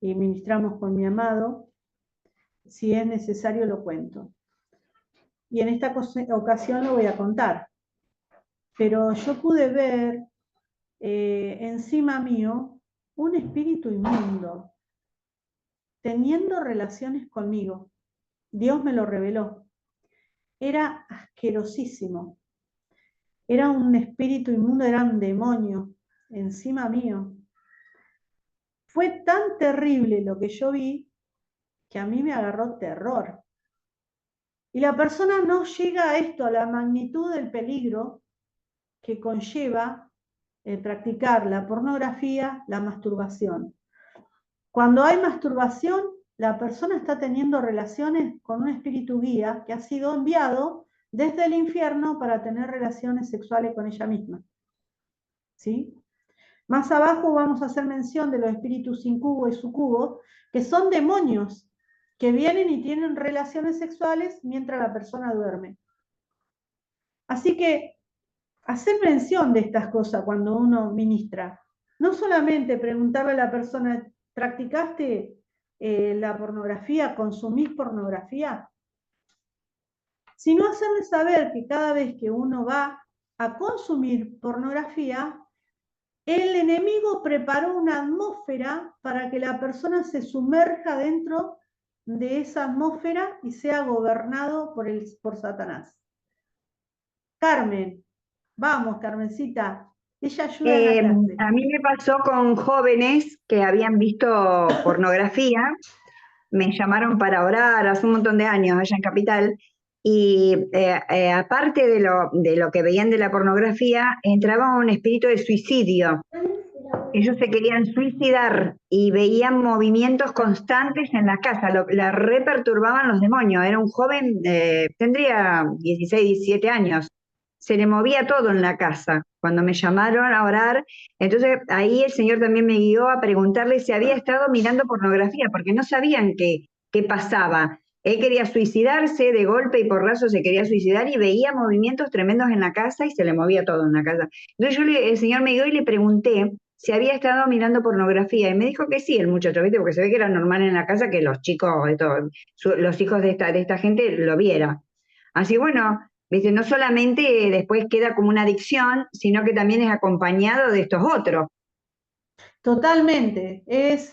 y ministramos con mi amado. Si es necesario lo cuento. Y en esta ocasión lo voy a contar. Pero yo pude ver encima mío un espíritu inmundo, teniendo relaciones conmigo. Dios me lo reveló. Era asquerosísimo. Era un espíritu inmundo, era un demonio encima mío. Fue tan terrible lo que yo vi que a mí me agarró terror. Y la persona no llega a esto, a la magnitud del peligro que conlleva practicar la pornografía, la masturbación. Cuando hay masturbación, la persona está teniendo relaciones con un espíritu guía que ha sido enviado desde el infierno para tener relaciones sexuales con ella misma. ¿Sí? Más abajo vamos a hacer mención de los espíritus incubo y sucubo, que son demonios que vienen y tienen relaciones sexuales mientras la persona duerme. Así que hacer mención de estas cosas cuando uno ministra. No solamente preguntarle a la persona, ¿practicaste la pornografía? ¿Consumís pornografía? Sino hacerle saber que cada vez que uno va a consumir pornografía, el enemigo preparó una atmósfera para que la persona se sumerja dentro de esa atmósfera y sea gobernado por Satanás. Carmen, vamos, Carmencita, ella ayuda en la clase. A mí me pasó con jóvenes que habían visto pornografía, me llamaron para orar hace un montón de años allá en Capital, y aparte de lo que veían de la pornografía, entraba un espíritu de suicidio. Ellos se querían suicidar y veían movimientos constantes en la casa, la reperturbaban los demonios. Era un joven, tendría 16, 17 años. Se le movía todo en la casa. Cuando me llamaron a orar, entonces ahí el Señor también me guió a preguntarle si había estado mirando pornografía, porque no sabían qué pasaba. Él quería suicidarse, de golpe y porrazo se quería suicidar y veía movimientos tremendos en la casa y se le movía todo en la casa. Entonces el Señor me guió y le pregunté si había estado mirando pornografía, y me dijo que sí, el muchacho, ¿viste? Porque se ve que era normal en la casa que los chicos, los hijos de esta gente lo viera. Así bueno, ¿viste? No solamente después queda como una adicción, sino que también es acompañado de estos otros. Totalmente, es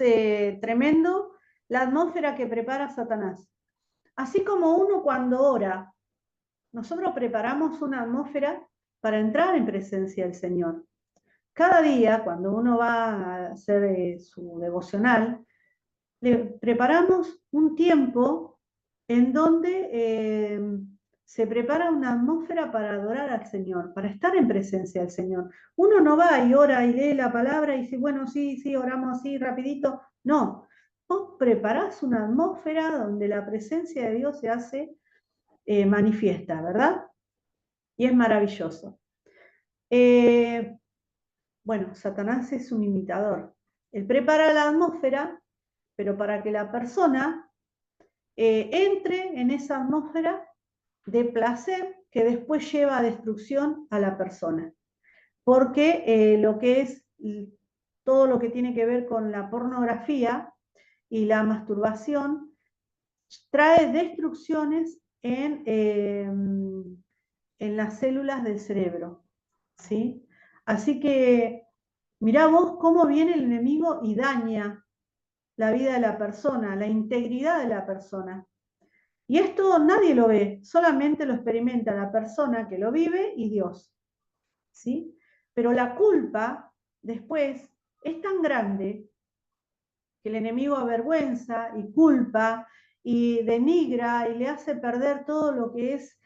tremendo la atmósfera que prepara Satanás. Así como uno cuando ora, nosotros preparamos una atmósfera para entrar en presencia del Señor. Cada día, cuando uno va a hacer su devocional, le preparamos un tiempo en donde se prepara una atmósfera para adorar al Señor, para estar en presencia del Señor. Uno no va y ora y lee la palabra y dice, bueno, sí, oramos así rapidito. No, vos preparás una atmósfera donde la presencia de Dios se hace manifiesta, ¿verdad? Y es maravilloso. Bueno, Satanás es un imitador. Él prepara la atmósfera, pero para que la persona entre en esa atmósfera de placer que después lleva a destrucción a la persona. Porque lo que es todo lo que tiene que ver con la pornografía y la masturbación trae destrucciones en las células del cerebro, ¿sí? Así que mirá vos cómo viene el enemigo y daña la vida de la persona, la integridad de la persona. Y esto nadie lo ve, solamente lo experimenta la persona que lo vive y Dios, ¿sí? Pero la culpa después es tan grande que el enemigo avergüenza y culpa y denigra y le hace perder todo lo que es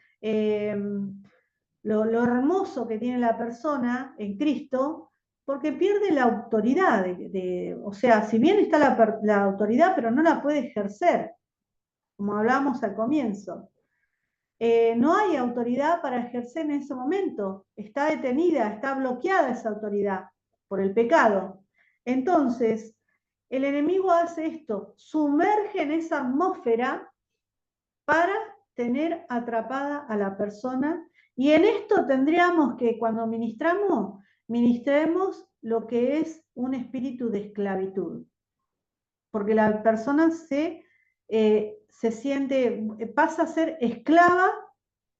lo hermoso que tiene la persona en Cristo, porque pierde la autoridad. O sea, si bien está la autoridad, pero no la puede ejercer, como hablamos al comienzo. No hay autoridad para ejercer en ese momento. Está detenida, está bloqueada esa autoridad por el pecado. Entonces, el enemigo hace esto, sumerge en esa atmósfera para tener atrapada a la persona. Y en esto tendríamos que, cuando ministremos lo que es un espíritu de esclavitud. porque la persona se siente, pasa a ser esclava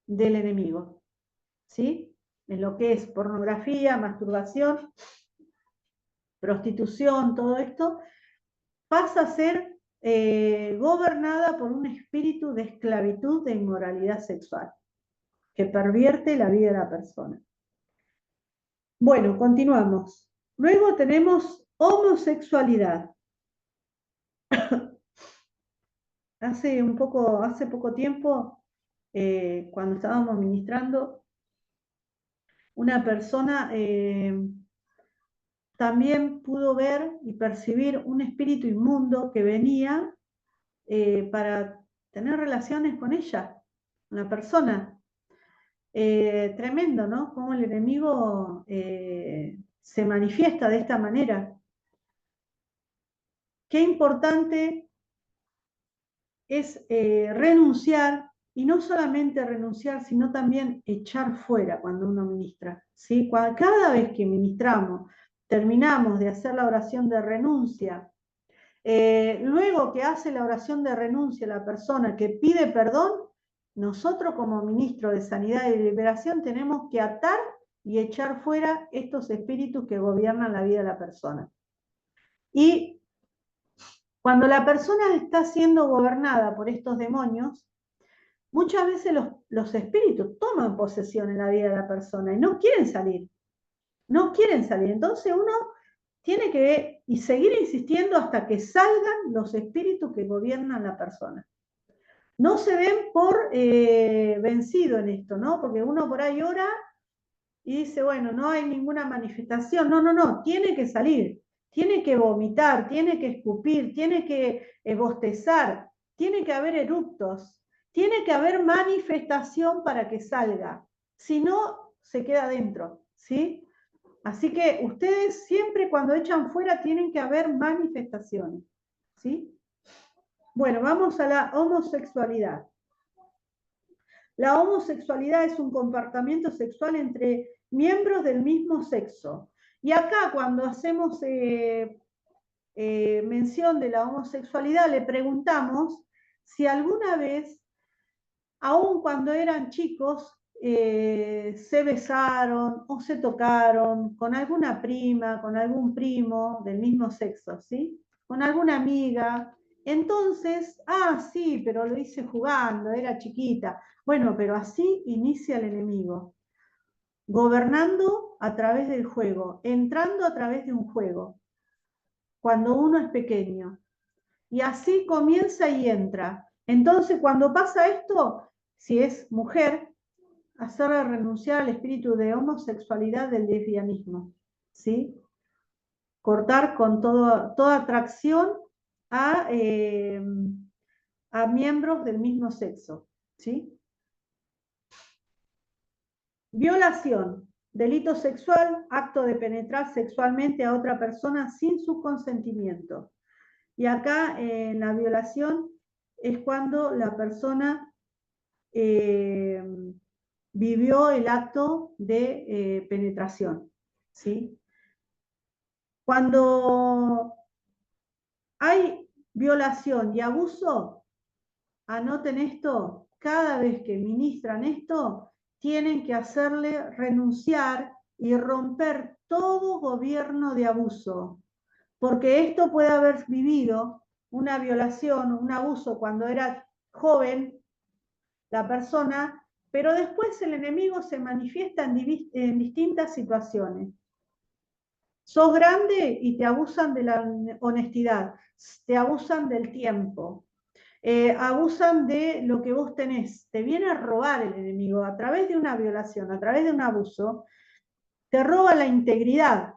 del enemigo, ¿sí? En lo que es pornografía, masturbación, prostitución, todo esto, pasa a ser gobernada por un espíritu de esclavitud, de inmoralidad sexual, que pervierte la vida de la persona. Bueno, continuamos. Luego tenemos homosexualidad. Hace poco tiempo, cuando estábamos ministrando, una persona también pudo ver y percibir un espíritu inmundo que venía para tener relaciones con ella, una persona. Tremendo, ¿no? Cómo el enemigo se manifiesta de esta manera. Qué importante es renunciar, y no solamente renunciar, sino también echar fuera cuando uno ministra, ¿sí? Cada vez que ministramos, terminamos de hacer la oración de renuncia, luego que hace la oración de renuncia la persona que pide perdón, nosotros como ministro de Sanidad y Liberación tenemos que atar y echar fuera estos espíritus que gobiernan la vida de la persona. Y cuando la persona está siendo gobernada por estos demonios, muchas veces los espíritus toman posesión en la vida de la persona y no quieren salir. No quieren salir. Entonces uno tiene que seguir insistiendo hasta que salgan los espíritus que gobiernan la persona. No se ven por vencido en esto, ¿no? Porque uno por ahí ora y dice, bueno, no hay ninguna manifestación. No, tiene que salir. Tiene que vomitar, tiene que escupir, tiene que bostezar, tiene que haber eructos, tiene que haber manifestación para que salga. Si no, se queda adentro, ¿sí? Así que ustedes siempre cuando echan fuera tienen que haber manifestaciones, ¿sí? Bueno, vamos a la homosexualidad. La homosexualidad es un comportamiento sexual entre miembros del mismo sexo. Y acá cuando hacemos mención de la homosexualidad le preguntamos si alguna vez, aun cuando eran chicos, se besaron o se tocaron con alguna prima, con algún primo del mismo sexo, ¿sí? Con alguna amiga. Entonces, sí, pero lo hice jugando, era chiquita. Bueno, pero así inicia el enemigo. Gobernando a través del juego, entrando a través de un juego, cuando uno es pequeño. Y así comienza y entra. Entonces, cuando pasa esto, si es mujer, hacerle renunciar al espíritu de homosexualidad del lesbianismo, ¿sí? Cortar con toda atracción a miembros del mismo sexo, ¿sí? Violación, delito sexual, acto de penetrar sexualmente a otra persona sin su consentimiento. Y acá en la violación es cuando la persona vivió el acto de penetración, ¿sí? Cuando hay violación y abuso, anoten esto, cada vez que ministran esto, tienen que hacerle renunciar y romper todo gobierno de abuso, porque esto puede haber vivido una violación, un abuso cuando era joven la persona, pero después el enemigo se manifiesta en distintas situaciones. Sos grande y te abusan de la honestidad, te abusan del tiempo, abusan de lo que vos tenés, te viene a robar el enemigo a través de una violación, a través de un abuso, te roba la integridad,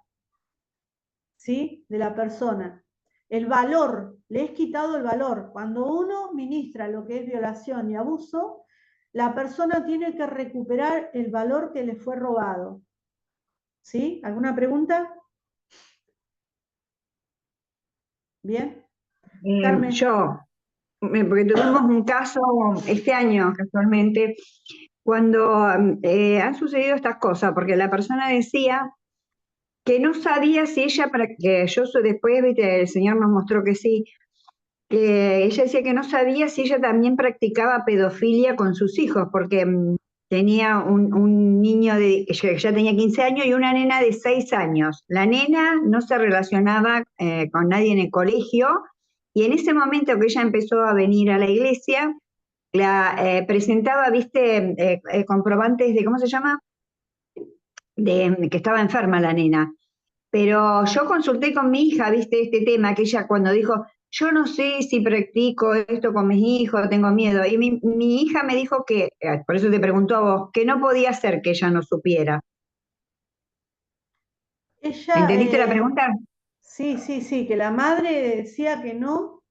¿sí? De la persona. El valor, le es quitado el valor. Cuando uno ministra lo que es violación y abuso, la persona tiene que recuperar el valor que le fue robado. ¿Sí? ¿Alguna pregunta? ¿Bien? Carmen. Porque tuvimos un caso este año, casualmente, cuando han sucedido estas cosas, porque la persona decía que no sabía si ella, para que yo después, viste, el Señor nos mostró que sí, que ella decía que no sabía si ella también practicaba pedofilia con sus hijos, porque tenía un niño que ya tenía 15 años y una nena de 6 años. La nena no se relacionaba con nadie en el colegio, y en ese momento que ella empezó a venir a la iglesia, presentaba, viste, comprobantes de, ¿cómo se llama? De que estaba enferma la nena. Pero yo consulté con mi hija, viste, este tema, que ella cuando dijo, yo no sé si practico esto con mis hijos, tengo miedo. Y mi hija me dijo que, por eso te preguntó a vos, que no podía ser que ella no supiera. ¿Entendiste la pregunta? Sí, que la madre decía que no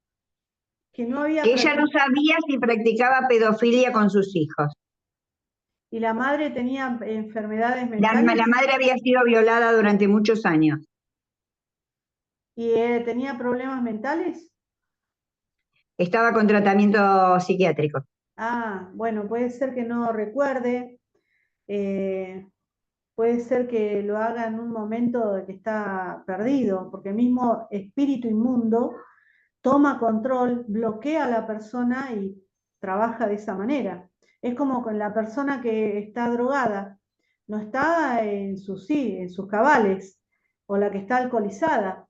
había... Que ella no sabía si practicaba pedofilia con sus hijos. ¿Y la madre tenía enfermedades mentales? La madre había sido violada durante muchos años. ¿Y tenía problemas mentales? Estaba con tratamiento psiquiátrico. Ah, bueno, puede ser que no recuerde, puede ser que lo haga en un momento de que está perdido, porque el mismo espíritu inmundo toma control, bloquea a la persona y trabaja de esa manera. Es como con la persona que está drogada, no está en sus cabales, o la que está alcoholizada,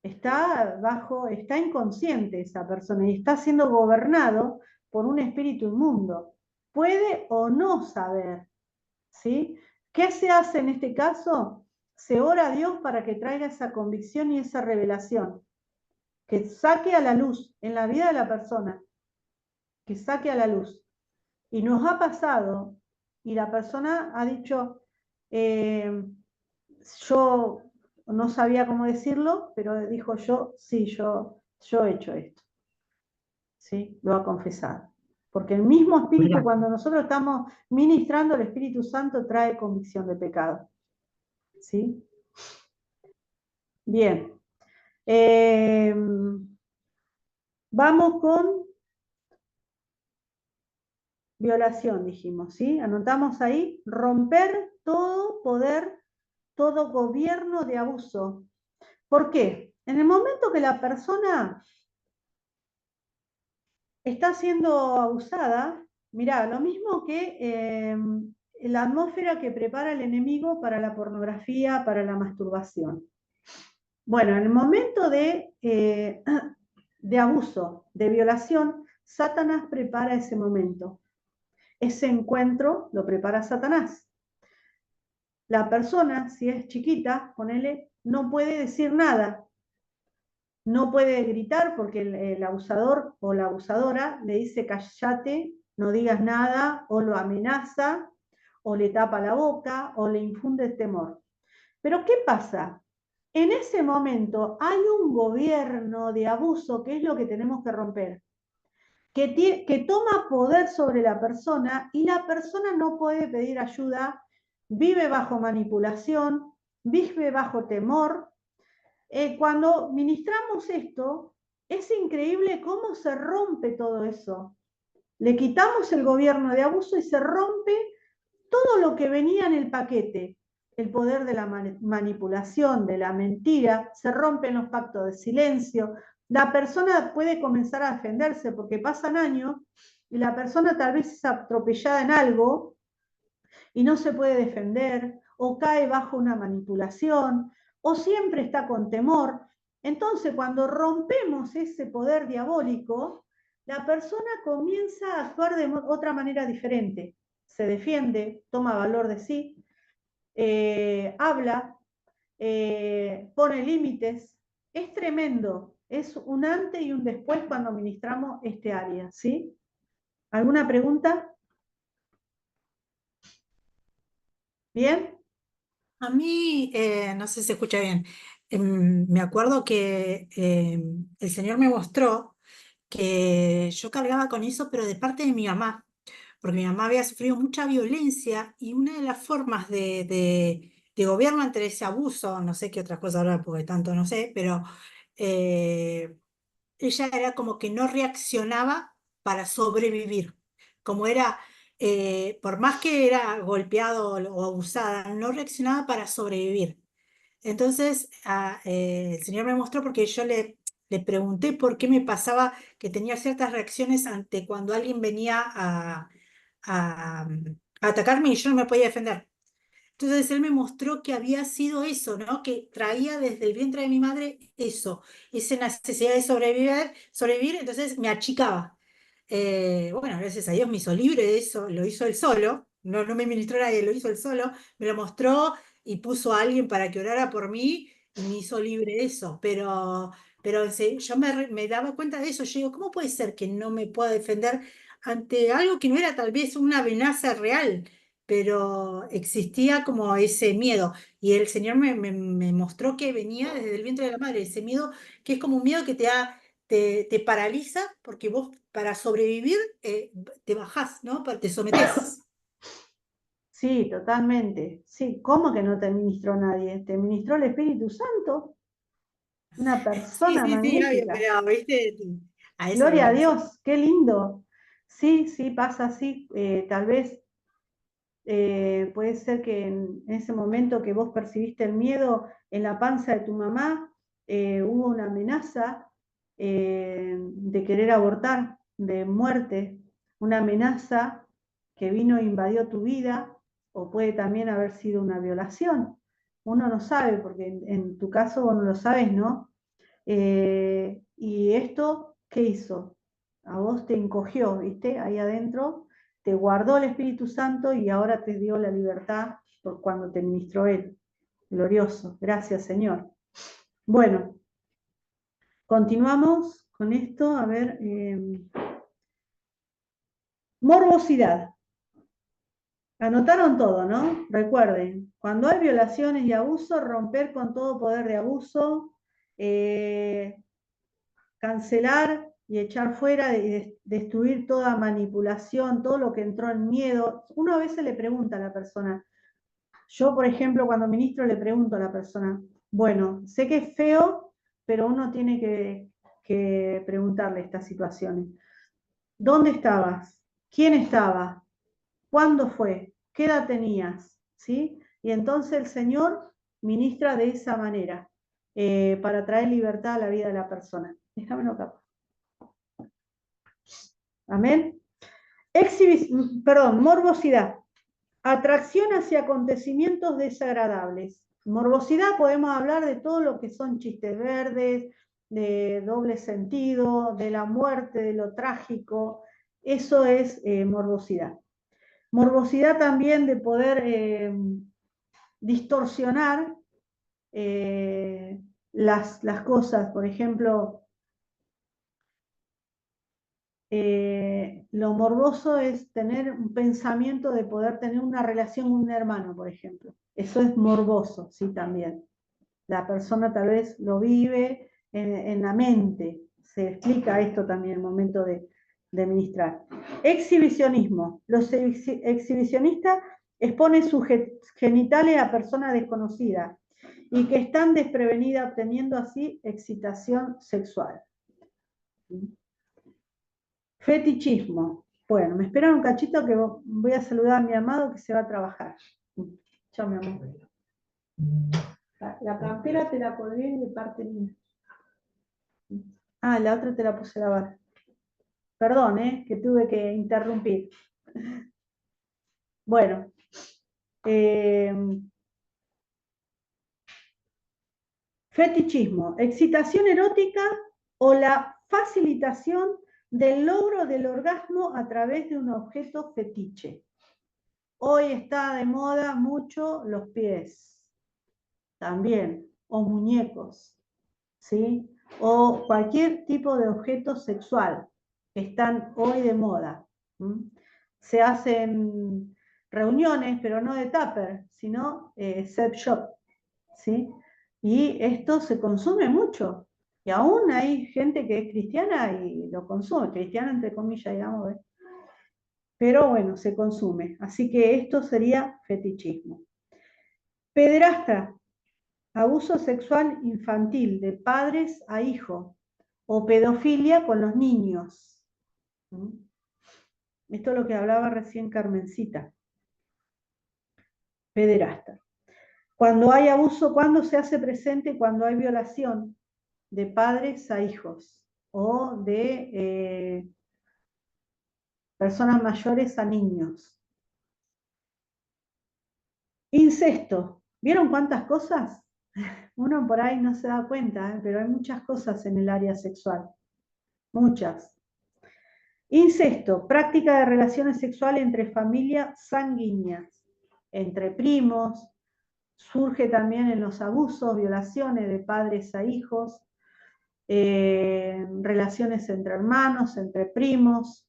está inconsciente esa persona y está siendo gobernado por un espíritu inmundo. Puede o no saber, ¿sí? ¿Qué se hace en este caso? Se ora a Dios para que traiga esa convicción y esa revelación, que saque a la luz en la vida de la persona, que saque a la luz. Y nos ha pasado, y la persona ha dicho, yo no sabía cómo decirlo, pero dijo sí, yo he hecho esto. ¿Sí? Lo ha confesado. Porque el mismo espíritu, cuando nosotros estamos ministrando, el Espíritu Santo trae convicción de pecado. ¿Sí? Bien. Vamos con violación, dijimos, ¿sí? Anotamos ahí, romper todo poder, todo gobierno de abuso. ¿Por qué? En el momento que la persona está siendo abusada, mirá, lo mismo que la atmósfera que prepara el enemigo para la pornografía, para la masturbación. Bueno, en el momento de abuso, de violación, Satanás prepara ese momento. Ese encuentro lo prepara Satanás. La persona, si es chiquita, ponele, no puede decir nada. No puede gritar porque el abusador o la abusadora le dice cállate, no digas nada, o lo amenaza, o le tapa la boca, o le infunde temor. Pero ¿qué pasa? En ese momento hay un gobierno de abuso, que es lo que tenemos que romper, que toma poder sobre la persona y la persona no puede pedir ayuda, vive bajo manipulación, vive bajo temor. Cuando ministramos esto, es increíble cómo se rompe todo eso. Le quitamos el gobierno de abuso y se rompe todo lo que venía en el paquete. El poder de la manipulación, de la mentira, se rompen los pactos de silencio. La persona puede comenzar a defenderse porque pasan años y la persona tal vez es atropellada en algo y no se puede defender, o cae bajo una manipulación, o siempre está con temor. Entonces, cuando rompemos ese poder diabólico, la persona comienza a actuar de otra manera diferente. Se defiende, toma valor de sí, habla, pone límites. Es tremendo. Es un antes y un después cuando ministramos este área, ¿sí? ¿Alguna pregunta? ¿Bien? A mí, no sé si se escucha bien, me acuerdo que el Señor me mostró que yo cargaba con eso, pero de parte de mi mamá, porque mi mamá había sufrido mucha violencia y una de las formas de gobierno ante ese abuso, no sé qué otras cosas ahora, porque tanto no sé, pero ella era como que no reaccionaba para sobrevivir, como era, por más que era golpeado o abusada, no reaccionaba para sobrevivir. Entonces el Señor me mostró porque yo le pregunté por qué me pasaba que tenía ciertas reacciones ante cuando alguien venía a atacarme y yo no me podía defender. Entonces él me mostró que había sido eso, ¿no? Que traía desde el vientre de mi madre eso, esa necesidad de sobrevivir, entonces me achicaba. Bueno, gracias a Dios me hizo libre de eso, lo hizo él solo, no me ministró nadie, lo hizo él solo, me lo mostró y puso a alguien para que orara por mí y me hizo libre de eso, pero yo me daba cuenta de eso, yo digo, ¿cómo puede ser que no me pueda defender ante algo que no era tal vez una amenaza real? Pero existía como ese miedo. Y el Señor me mostró que venía desde el vientre de la madre, ese miedo que es como un miedo que te paraliza, porque vos para sobrevivir te bajás, ¿no? Te sometés. Sí, totalmente. Sí, ¿cómo que no te ministró nadie? Te ministró el Espíritu Santo, una Sí, persona sí, sí, obvio, magnífica. pero viste, a eso Gloria a venimos. Dios, qué lindo. Sí, sí, pasa así. Tal vez puede ser que en ese momento que vos percibiste el miedo en la panza de tu mamá, hubo una amenaza de querer abortar, de muerte, una amenaza que vino e invadió tu vida, o puede también haber sido una violación. Uno no sabe, porque en tu caso vos no lo sabes, ¿no? Y esto, ¿qué hizo? A vos te encogió, ¿viste? Ahí adentro, te guardó el Espíritu Santo y ahora te dio la libertad por cuando te ministró Él. Glorioso. Gracias, Señor. Bueno, continuamos con esto. A ver, morbosidad. Anotaron todo, ¿no? Recuerden, cuando hay violaciones y abuso, romper con todo poder de abuso, cancelar y echar fuera y destruir toda manipulación, todo lo que entró en miedo. Uno a veces le pregunta a la persona, yo por ejemplo cuando ministro le pregunto a la persona, bueno, sé que es feo, pero uno tiene que preguntarle estas situaciones. ¿Dónde estabas? ¿Quién estaba? ¿Cuándo fue? ¿Qué edad tenías? ¿Sí? Y entonces el Señor ministra de esa manera para traer libertad a la vida de la persona. Déjamelo acá. Amén. Morbosidad. Atracción hacia acontecimientos desagradables. Morbosidad podemos hablar de todo lo que son chistes verdes, de doble sentido, de la muerte, de lo trágico. Eso es morbosidad. Morbosidad también de poder distorsionar las cosas. Por ejemplo, lo morboso es tener un pensamiento de poder tener una relación con un hermano, por ejemplo. Eso es morboso, sí, también. La persona tal vez lo vive en la mente. Se explica esto también en el momento de ministrar. Exhibicionismo. Los exhibicionistas exponen sus genitales a personas desconocidas y que están desprevenidas, obteniendo así excitación sexual. Fetichismo. Bueno, me esperan un cachito que voy a saludar a mi amado que se va a trabajar. Chao, mi amor. La campera te la colgué de parte mía. Ah, la otra te la puse a lavar. Perdón, que tuve que interrumpir. Bueno. Fetichismo. Excitación erótica o la facilitación del logro del orgasmo a través de un objeto fetiche. Hoy está de moda mucho los pies, también, o muñecos, ¿sí? O cualquier tipo de objeto sexual que están hoy de moda. Se hacen reuniones, pero no de tupper, sino sex shop, ¿sí? Y esto se consume mucho. Y aún hay gente que es cristiana y lo consume, cristiana entre comillas, digamos, ¿ves? Pero bueno, se consume. Así que esto sería fetichismo. Pederastra, abuso sexual infantil de padres a hijos o pedofilia con los niños. Esto es lo que hablaba recién Carmencita. Pederastra. Cuando hay abuso, cuando se hace presente, cuando hay violación de padres a hijos o de personas mayores a niños. Incesto. ¿Vieron cuántas cosas? Uno por ahí no se da cuenta, pero hay muchas cosas en el área sexual. Muchas. Incesto, práctica de relaciones sexuales entre familias sanguíneas, entre primos, surge también en los abusos, violaciones de padres a hijos, relaciones entre hermanos, entre primos.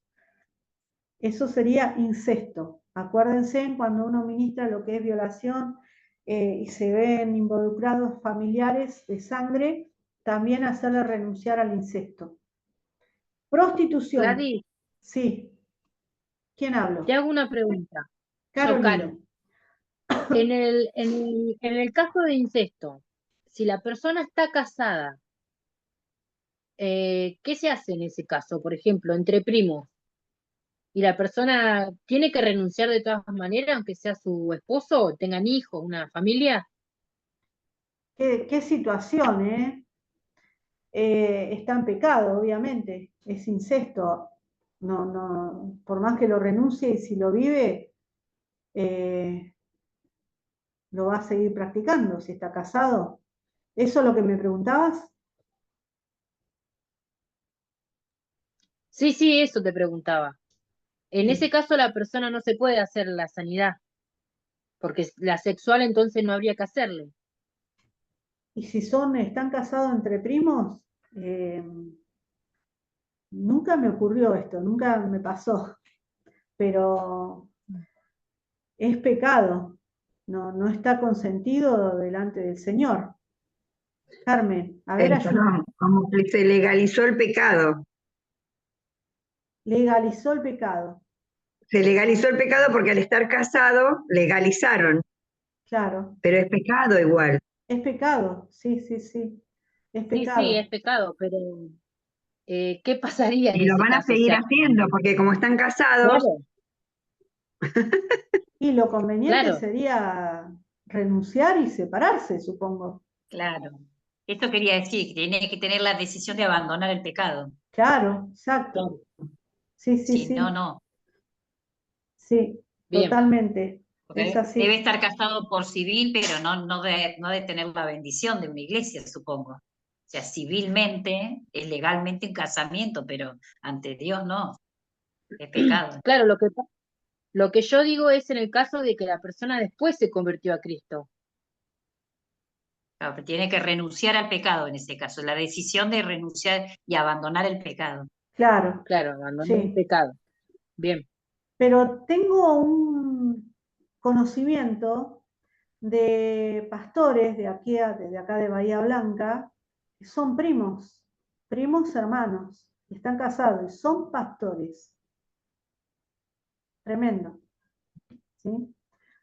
Eso sería incesto. Acuérdense cuando uno ministra lo que es violación y se ven involucrados familiares de sangre, también hacerle renunciar al incesto. Prostitución. Gladys, Sí. ¿Quién habló? te hago una pregunta. Yo, Carolina. Caro. En el caso de incesto, si la persona está casada, ¿qué se hace en ese caso? Por ejemplo, entre primos, y la persona tiene que renunciar de todas maneras, aunque sea su esposo, tengan hijos, una familia. ¿Qué situación, está en pecado, obviamente, es incesto. No, por más que lo renuncie y si lo vive, lo va a seguir practicando si está casado. ¿Eso es lo que me preguntabas? Sí, sí, eso te preguntaba. En Sí. ese caso la persona no se puede hacer la sanidad, porque la sexual entonces no habría que hacerle. Y si están casados entre primos, nunca me ocurrió esto, nunca me pasó, pero es pecado, no está consentido delante del Señor. Carmen, a ver, ayúdame. Perdón, como que se legalizó el pecado. Legalizó el pecado. Se legalizó el pecado porque al estar casado legalizaron, Claro, pero es pecado igual. es pecado, sí, es Sí, sí, pecado. es pecado, pero ¿qué pasaría en Y lo ese van a caso? O seguir sea, haciendo porque como están casados, claro, Y lo conveniente claro, sería renunciar y separarse, supongo. Claro. Esto quería decir, que tiene que tener la decisión de abandonar el pecado. Claro, exacto. Sí, Si no, no. sí, bien. totalmente. Es Porque así. debe estar casado por civil, pero no de tener la bendición de una iglesia, supongo. O sea, civilmente es legalmente un casamiento, pero ante Dios no. Es pecado. Claro, lo que yo digo es en el caso de que la persona después se convirtió a Cristo. Claro, pero tiene que renunciar al pecado en ese caso, la decisión de renunciar y abandonar el pecado. Claro, Claro, abandonar el sí. pecado. Bien. Pero tengo un conocimiento de pastores de acá de Bahía Blanca, que son primos hermanos, están casados y son pastores. Tremendo. ¿Sí?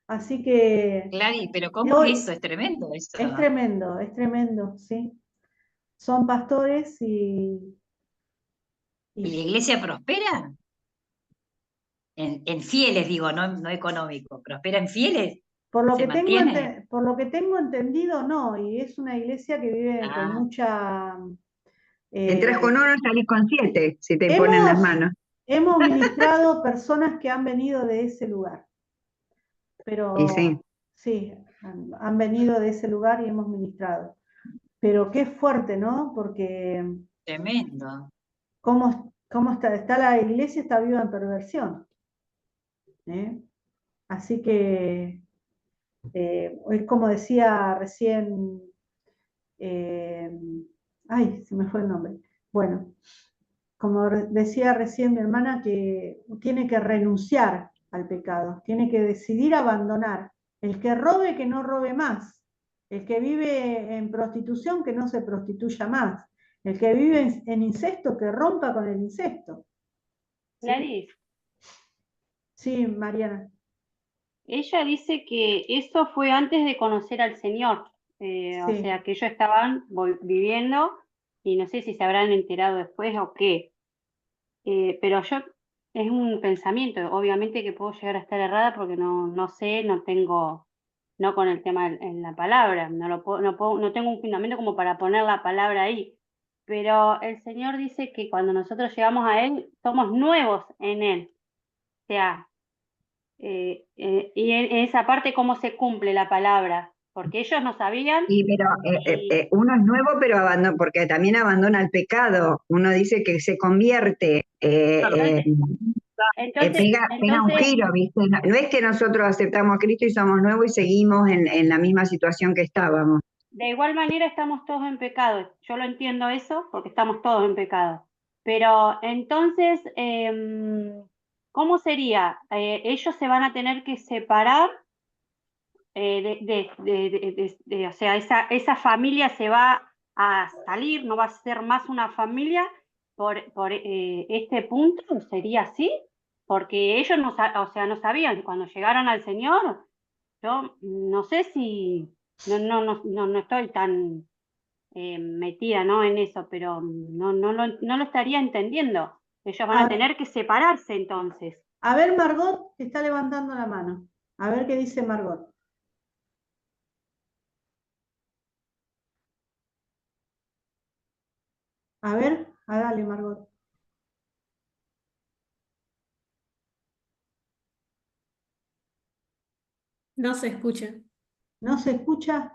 Así que Gladys, pero ¿cómo hoy es eso? Es tremendo eso. es tremendo, ¿sí? Son pastores ¿Y la y iglesia prospera? En fieles, digo, no económico. ¿Prospera en fieles? ¿Se mantiene? por lo que tengo entendido, no, y es una iglesia que vive con Ah, mucha... entras con uno y salís con 7 si te imponen las hemos, manos. hemos ministrado personas que han venido de ese lugar, Y sí, pero sí, han venido de ese lugar y hemos ministrado. Pero qué fuerte, ¿no? Porque tremendo. cómo está la iglesia, está viva en perversión. ¿Eh? Así que es como decía recién, ay, se me fue el nombre. Bueno, como decía recién mi hermana, que tiene que renunciar al pecado, tiene que decidir abandonar. El que robe, que no robe más. El que vive en prostitución, que no se prostituya más. El que vive en incesto, que rompa con el incesto. ¿Sí? Gladys, Sí, Mariana. ella dice que eso fue antes de conocer al Señor, o Sí. sea que ellos estaban viviendo y no sé si se habrán enterado después o qué. Pero yo, es un pensamiento, obviamente que puedo llegar a estar errada porque no sé, no tengo, no con el tema en la palabra, no tengo un fundamento como para poner la palabra ahí, pero el Señor dice que cuando nosotros llegamos a Él, somos nuevos en Él. O sea, y en esa parte, ¿cómo se cumple la palabra? Porque ellos no sabían. Y pero uno es nuevo, pero abandona, porque también abandona el pecado. Uno dice que se convierte, pega un giro, ¿viste? No es que nosotros aceptamos a Cristo y somos nuevos y seguimos en la misma situación que estábamos. De igual manera estamos todos en pecado. Yo lo entiendo eso porque estamos todos en pecado. Pero entonces, ¿cómo sería? Ellos se van a tener que separar, o sea, esa familia se va a salir, no va a ser más una familia por este punto, ¿sería así? Porque ellos no sabían, cuando llegaron al Señor, yo no sé si, no estoy tan metida, ¿no?, en eso, pero no lo estaría entendiendo. Ellos van a tener que separarse entonces. A ver, Margot, que está levantando la mano. A ver qué dice Margot. A ver, dale, Margot. No se escucha. ¿No se escucha?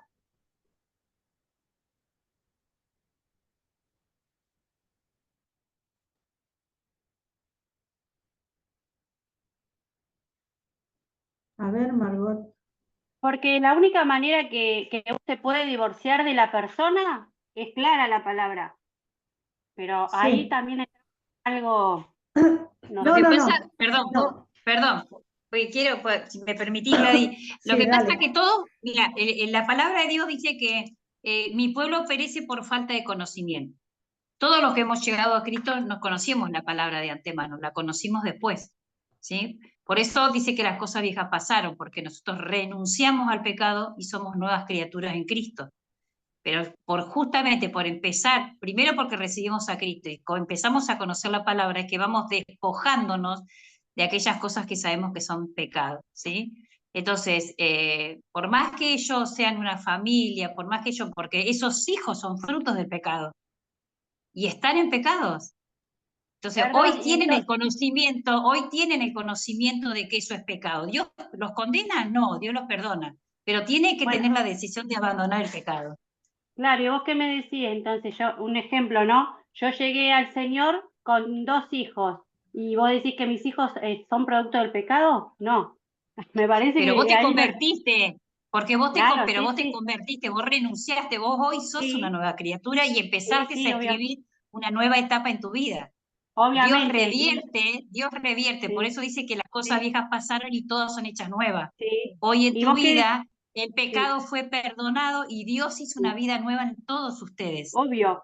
A ver, Margot. Porque la única manera que uno se puede divorciar de la persona es clara la palabra. Pero Sí. ahí también hay algo. Lo que pasa, perdón, porque quiero, si me permitís, Gladys, lo Sí, que pasa dale. que todos, mira, la palabra de Dios dice que mi pueblo perece por falta de conocimiento. Todos los que hemos llegado a Cristo nos conocíamos la palabra de antemano, la conocimos después, ¿sí? Por eso dice que las cosas viejas pasaron, porque nosotros renunciamos al pecado y somos nuevas criaturas en Cristo. Pero justamente por empezar, primero porque recibimos a Cristo y empezamos a conocer la palabra, es que vamos despojándonos de aquellas cosas que sabemos que son pecados, ¿sí? Entonces, por más que ellos sean una familia, por más que ellos, porque esos hijos son frutos del pecado y están en pecados. Entonces, hoy tienen el conocimiento de que eso es pecado. ¿Dios los condena? No, Dios los perdona, pero tiene que tener la decisión de abandonar el pecado. Claro, y vos qué me decís, entonces, un ejemplo, ¿no? Yo llegué al Señor con 2 hijos, y vos decís que mis hijos son producto del pecado. No, me parece pero que vos te ahí convertiste, porque vos te, claro, pero sí, vos te sí. convertiste, vos renunciaste, vos hoy sos una nueva criatura y empezaste Sí, a escribir una nueva etapa en tu vida. Obviamente. Dios revierte, por eso dice que las cosas viejas pasaron y todas son hechas nuevas. Sí. Hoy en ¿Y tu vos qué vida el pecado fue perdonado y Dios hizo una vida nueva en todos ustedes. Obvio.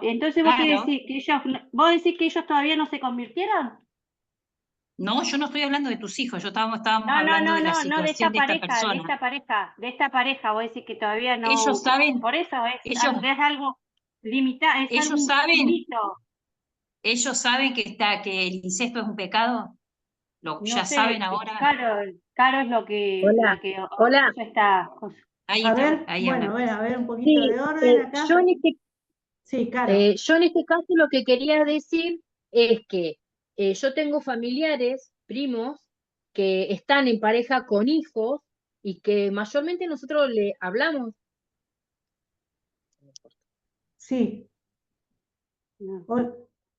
Entonces vos qué decís, vos decís que ellos todavía no se convirtieron. No, yo no estoy hablando de tus hijos, estábamos hablando de la No, de esta situación de esta pareja, persona. de esta pareja, vos decís que todavía no. Ellos saben, Por eso es algo limitado, es ellos algo saben, finito. ellos saben que el incesto es un pecado. No Ya sé, saben ahora. Caro es lo que Hola. está. Ahí A está, ver, ahí bueno, habla. a ver un poquito de orden acá. Yo en este, Sí, Caro. yo en este caso lo que quería decir es que yo tengo familiares, primos, que están en pareja con hijos y que mayormente nosotros le hablamos. Sí.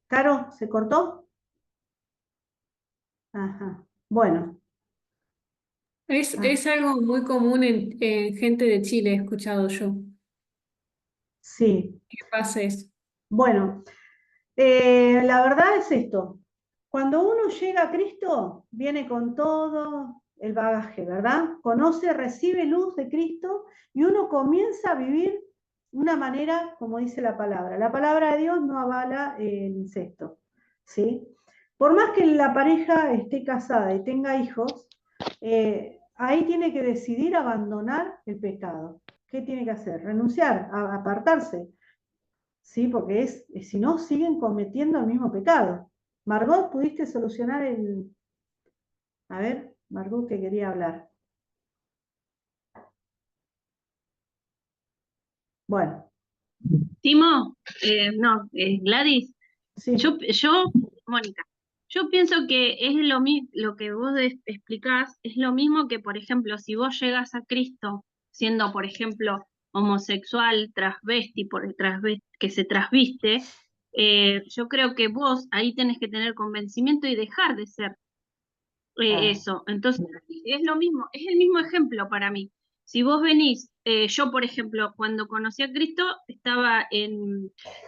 Caro, ¿se cortó? Ajá. Bueno. Es algo muy común en gente de Chile, he escuchado yo. Sí. ¿Qué pasa eso? Bueno, la verdad es esto. Cuando uno llega a Cristo, viene con todo el bagaje, ¿verdad? Conoce, recibe luz de Cristo y uno comienza a vivir de una manera, como dice la palabra. La palabra de Dios no avala el incesto, ¿sí? Por más que la pareja esté casada y tenga hijos, ahí tiene que decidir abandonar el pecado. ¿Qué tiene que hacer? Renunciar, apartarse. ¿Sí? Porque si no, siguen cometiendo el mismo pecado. Margot, ¿pudiste solucionar el...? A ver, Margot, que quería hablar. Bueno. Timo, Gladys, Sí. yo, Mónica, yo pienso que es lo que vos explicás, es lo mismo que, por ejemplo, si vos llegas a Cristo siendo, por ejemplo, homosexual, transvesti, que se trasviste, yo creo que vos ahí tenés que tener convencimiento y dejar de ser eso. Entonces, es lo mismo, es el mismo ejemplo para mí. Si vos venís, yo, por ejemplo, cuando conocí a Cristo,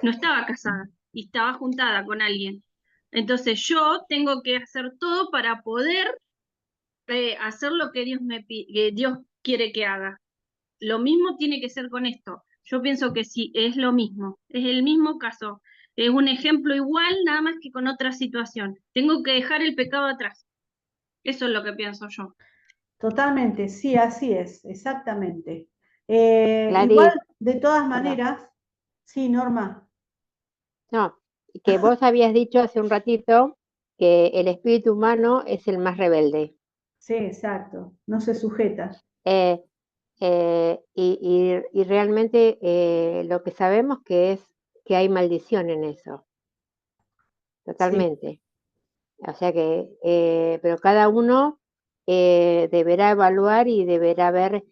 no estaba casada y estaba juntada con alguien. Entonces, yo tengo que hacer todo para poder hacer lo que que Dios quiere que haga. Lo mismo tiene que ser con esto. Yo pienso que sí, es lo mismo, es el mismo caso. Es un ejemplo igual, nada más que con otra situación. Tengo que dejar el pecado atrás. Eso es lo que pienso yo. Totalmente, sí, así es, exactamente. Gladys, Igual, de todas perdón. maneras, sí, Norma. No, que vos habías dicho hace un ratito que el espíritu humano es el más rebelde. Sí, exacto, no se sujeta. Y realmente lo que sabemos que es que hay maldición en eso, totalmente. O sea que, pero cada uno deberá evaluar y deberá ver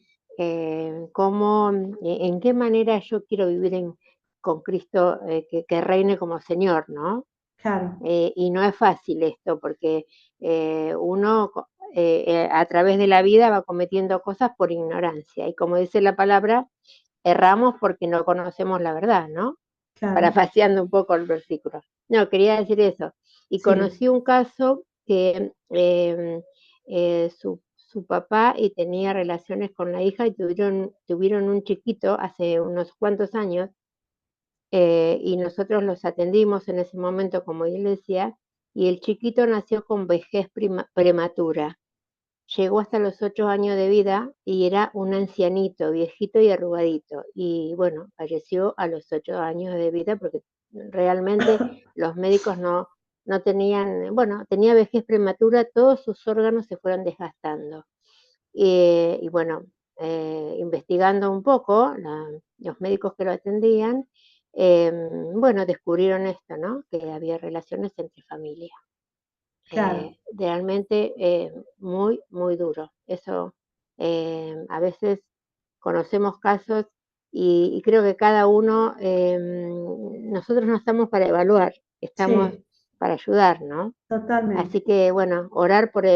cómo, en qué manera yo quiero vivir con Cristo, que reine como Señor, ¿no? Claro. Y no es fácil esto, porque uno a través de la vida va cometiendo cosas por ignorancia. Y como dice la palabra, erramos porque no conocemos la verdad, ¿no? Claro. Parafaseando un poco el versículo. No, quería decir eso. Y Sí. conocí un caso que su papá y tenía relaciones con la hija y tuvieron un chiquito hace unos cuantos años, y nosotros los atendimos en ese momento como iglesia, y el chiquito nació con vejez prematura. Llegó hasta los 8 años de vida y era un ancianito, viejito y arrugadito. Y bueno, falleció a los 8 años de vida porque realmente los médicos no tenían, bueno, tenía vejez prematura, todos sus órganos se fueron desgastando. Y bueno, investigando un poco, los médicos que lo atendían, bueno, descubrieron esto, ¿no? Que había relaciones entre familias. Claro. Realmente muy, muy duro. Eso, a veces conocemos casos y creo que cada uno, nosotros no estamos para evaluar, estamos Sí. para ayudar, ¿no? Totalmente. Así que, bueno, orar por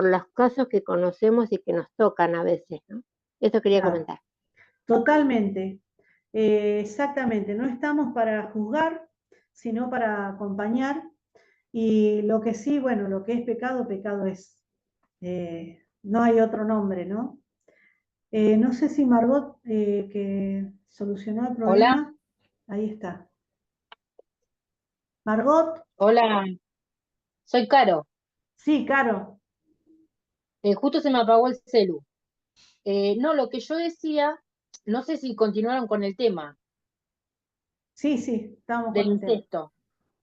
los casos que conocemos y que nos tocan a veces, ¿no? Eso quería Claro. comentar. Totalmente. Exactamente. No estamos para juzgar, sino para acompañar. Y lo que sí, bueno, lo que es pecado, pecado es. No hay otro nombre, ¿no? No sé si Margot, que solucionó el problema. Hola. Ahí está. Margot. Hola, soy Caro. Sí, Caro. Justo se me apagó el celu. No, lo que yo decía, no sé si continuaron con el tema Sí, sí, estamos del con el tema. incesto.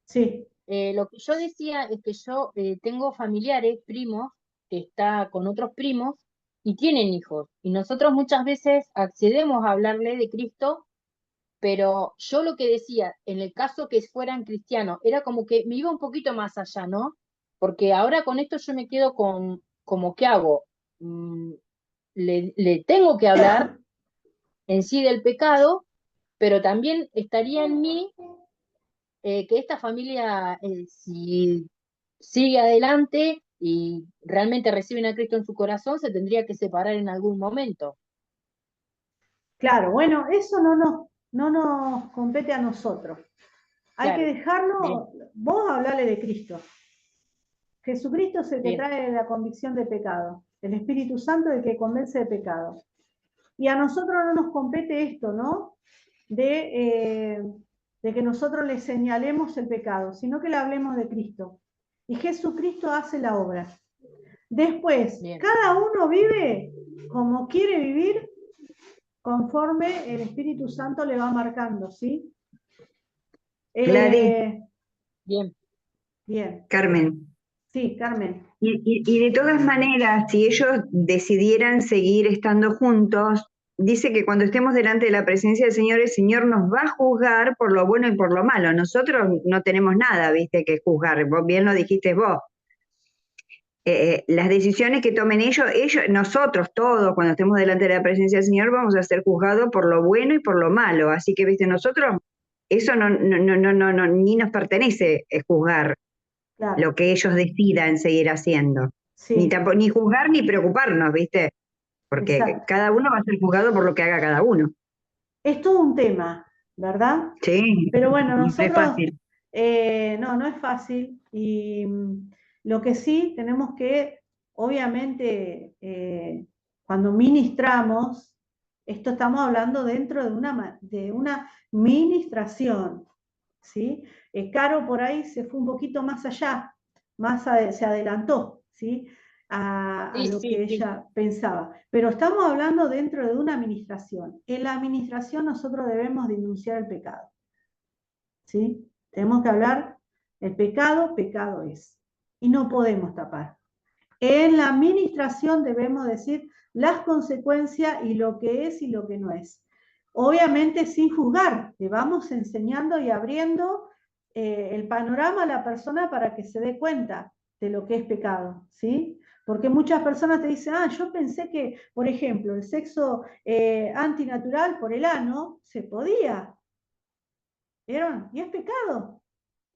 Sí. Lo que yo decía es que yo tengo familiares, primos, que está con otros primos y tienen hijos. Y nosotros muchas veces accedemos a hablarle de Cristo, pero yo lo que decía, en el caso que fueran cristianos, era como que me iba un poquito más allá, ¿no? Porque ahora con esto yo me quedo con, como, ¿qué hago? Le tengo que hablar en sí del pecado, pero también estaría en mí que esta familia, si sigue adelante y realmente reciben a Cristo en su corazón, se tendría que separar en algún momento. Claro, bueno, eso no nos compete a nosotros. Hay Claro, que dejarlo, bien. vos hablarle de Cristo. Jesucristo es el que Bien. trae la convicción de pecado. El Espíritu Santo es el que convence de pecado. Y a nosotros no nos compete esto, ¿no? De que nosotros le señalemos el pecado, sino que le hablemos de Cristo. Y Jesucristo hace la obra. Después, Bien. cada uno vive como quiere vivir conforme el Espíritu Santo le va marcando, ¿sí? Gladys. Bien. Bien. Carmen. Sí, Carmen. Y de todas maneras, si ellos decidieran seguir estando juntos, dice que cuando estemos delante de la presencia del Señor, el Señor nos va a juzgar por lo bueno y por lo malo. Nosotros no tenemos nada, viste, que juzgar. Vos bien lo dijiste vos. Las decisiones que tomen ellos, nosotros todos, cuando estemos delante de la presencia del Señor, vamos a ser juzgados por lo bueno y por lo malo. Así que, viste, nosotros, eso ni nos pertenece juzgar lo que ellos decidan seguir haciendo. Sí. Ni juzgar ni preocuparnos, viste, porque cada uno va a ser juzgado por lo que haga cada uno. Es todo un tema, ¿verdad? Sí. Pero bueno, nosotros... No es fácil. No es fácil. Y lo que sí tenemos que, obviamente, cuando ministramos, esto estamos hablando dentro de una ministración, ¿sí? Caro por ahí se fue un poquito más allá, se adelantó, ¿sí? A lo que ella pensaba. Pero estamos hablando dentro de una administración. En la administración nosotros debemos denunciar el pecado, ¿sí? Tenemos que hablar, el pecado, pecado es. Y no podemos tapar. En la administración debemos decir las consecuencias y lo que es y lo que no es. Obviamente sin juzgar, le vamos enseñando y abriendo el panorama a la persona para que se dé cuenta de lo que es pecado, ¿sí? Porque muchas personas te dicen, yo pensé que, por ejemplo, el sexo antinatural por el ano se podía. ¿Vieron? Y es pecado,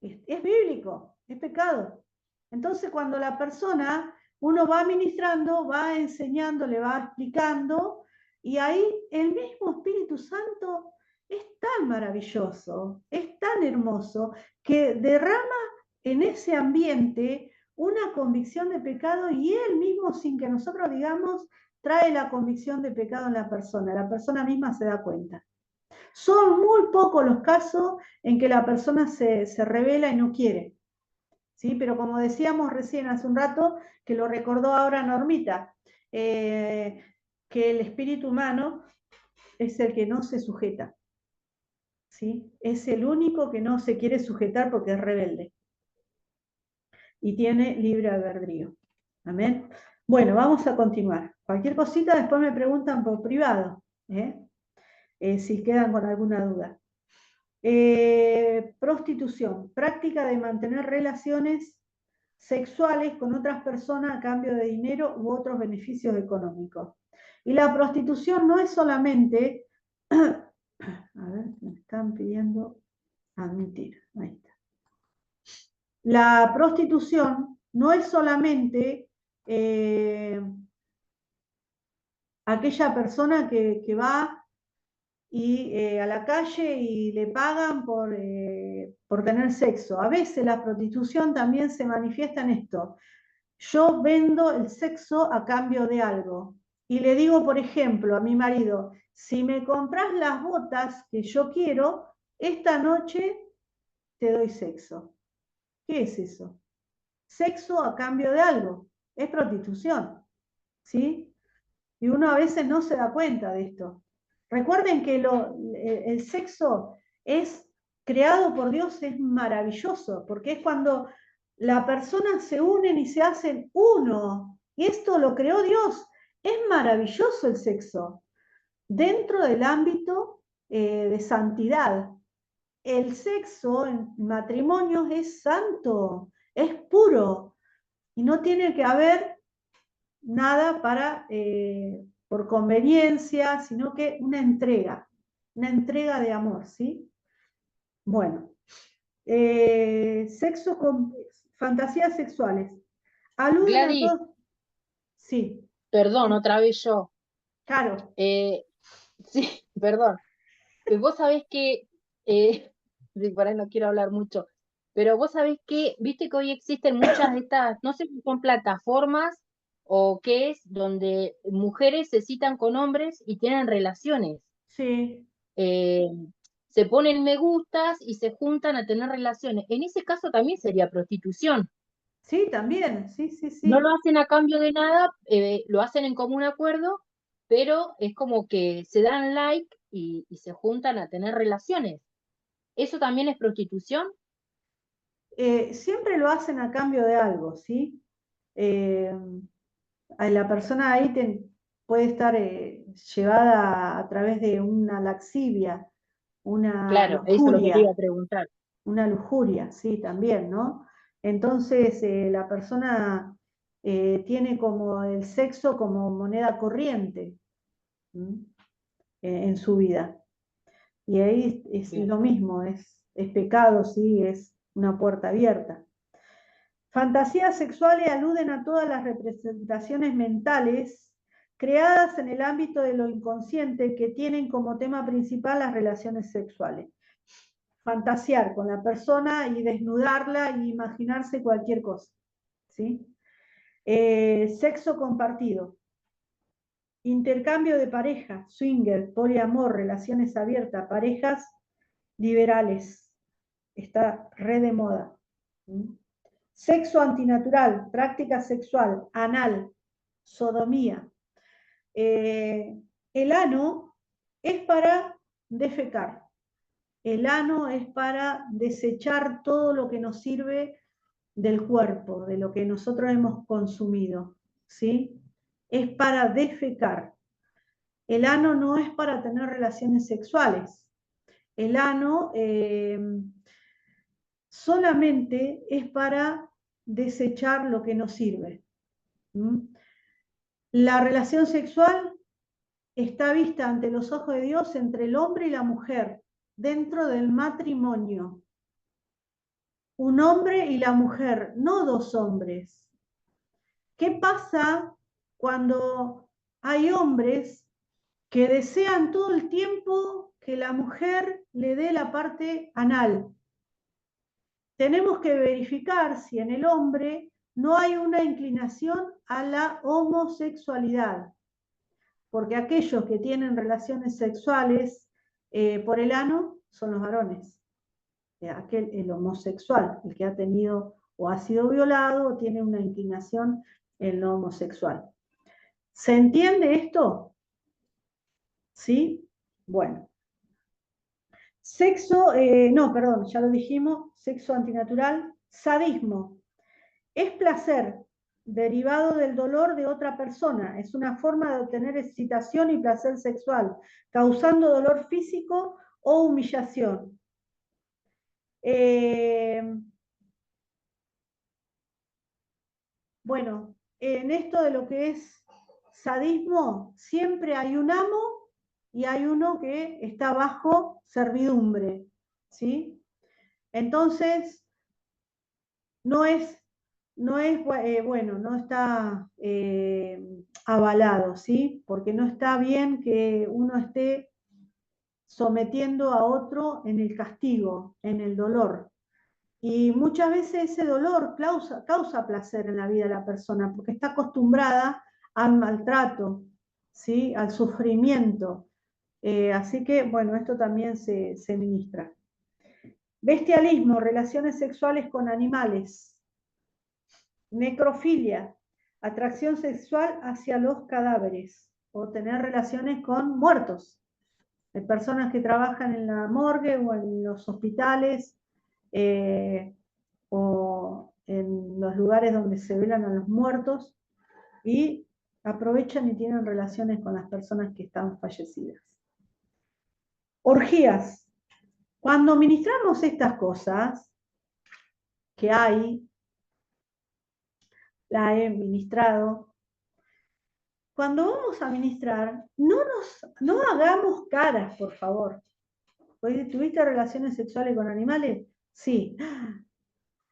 es bíblico, es pecado. Entonces cuando la persona, uno va ministrando, va enseñando, le va explicando, y ahí el mismo Espíritu Santo es tan maravilloso, es tan hermoso, que derrama en ese ambiente una convicción de pecado, y él mismo, sin que nosotros digamos, trae la convicción de pecado en la persona misma se da cuenta. Son muy pocos los casos en que la persona se revela y no quiere, ¿sí? Pero como decíamos recién hace un rato, que lo recordó ahora Normita, que el espíritu humano es el que no se sujeta, ¿sí? Es el único que no se quiere sujetar porque es rebelde y tiene libre albedrío. Amén. Bueno, vamos a continuar. Cualquier cosita después me preguntan por privado, si quedan con alguna duda. Prostitución, práctica de mantener relaciones sexuales con otras personas a cambio de dinero u otros beneficios económicos. Y la prostitución no es solamente, a ver, me están pidiendo admitir, ahí está. La prostitución no es solamente aquella persona que va y a la calle y le pagan por tener sexo. A veces la prostitución también se manifiesta en esto. Yo vendo el sexo a cambio de algo. Y le digo, por ejemplo, a mi marido, si me compras las botas que yo quiero, esta noche te doy sexo. ¿Qué es eso? Sexo a cambio de algo. Es prostitución, ¿sí? Y uno a veces no se da cuenta de esto. Recuerden que el sexo es creado por Dios, es maravilloso, porque es cuando las personas se unen y se hacen uno. Y esto lo creó Dios. Es maravilloso el sexo. Dentro del ámbito de santidad. El sexo en matrimonios es santo, es puro. Y no tiene que haber nada por conveniencia, sino que una entrega de amor, ¿sí? Bueno, sexo con fantasías sexuales. Aluden a todos. Sí. Perdón, otra vez yo. Claro. Sí, perdón. Vos sabés que, por ahí no quiero hablar mucho, pero vos sabés que, viste que hoy existen muchas de estas, no sé si son plataformas o qué es, donde mujeres se citan con hombres y tienen relaciones. Sí. Se ponen me gustas y se juntan a tener relaciones. En ese caso también sería prostitución. Sí, también, sí. No lo hacen a cambio de nada, lo hacen en común acuerdo, pero es como que se dan like y se juntan a tener relaciones. ¿Eso también es prostitución? Siempre lo hacen a cambio de algo, ¿sí? La persona ahí puede estar llevada a través de una laxivia, una Claro, eso es lo que te iba lujuria, a preguntar. una lujuria, sí, también, ¿no? Entonces la persona tiene como el sexo como moneda corriente en su vida. Y ahí es Bien. lo mismo, es pecado, sí, es una puerta abierta. Fantasías sexuales aluden a todas las representaciones mentales creadas en el ámbito de lo inconsciente que tienen como tema principal las relaciones sexuales. Fantasear con la persona y desnudarla y imaginarse cualquier cosa, ¿sí? Sexo compartido, intercambio de pareja, swinger, poliamor, relaciones abiertas, parejas liberales, está re de moda. Sexo antinatural, práctica sexual, anal, sodomía. El ano es para defecar. El ano es para desechar todo lo que nos sirve del cuerpo, de lo que nosotros hemos consumido, ¿sí? Es para defecar. El ano no es para tener relaciones sexuales. El ano solamente es para desechar lo que nos sirve. La relación sexual está vista ante los ojos de Dios entre el hombre y la mujer, dentro del matrimonio. Un hombre y la mujer, no dos hombres. ¿Qué pasa cuando hay hombres que desean todo el tiempo que la mujer le dé la parte anal? Tenemos que verificar si en el hombre no hay una inclinación a la homosexualidad, porque aquellos que tienen relaciones sexuales por el ano son los varones. El homosexual, el que ha tenido o ha sido violado o tiene una inclinación en lo homosexual. ¿Se entiende esto? ¿Sí? Bueno. Sexo, no, perdón, ya lo dijimos, sexo antinatural, sadismo. Es placer derivado del dolor de otra persona. Es una forma de obtener excitación y placer sexual, causando dolor físico o humillación. Bueno, en esto de lo que es sadismo, siempre hay un amo y hay uno que está bajo servidumbre, ¿sí? Entonces, no está avalado, ¿sí? Porque no está bien que uno esté sometiendo a otro en el castigo, en el dolor. Y muchas veces ese dolor causa placer en la vida de la persona, porque está acostumbrada al maltrato, ¿sí? Al sufrimiento. Así que, bueno, esto también se ministra. Bestialismo, relaciones sexuales con animales. Necrofilia, atracción sexual hacia los cadáveres o tener relaciones con muertos. Hay personas que trabajan en la morgue o en los hospitales o en los lugares donde se velan a los muertos y aprovechan y tienen relaciones con las personas que están fallecidas. Orgías. Cuando ministramos estas cosas que hay, la he ministrado, cuando vamos a ministrar, no hagamos caras, por favor. ¿Tuviste relaciones sexuales con animales? Sí.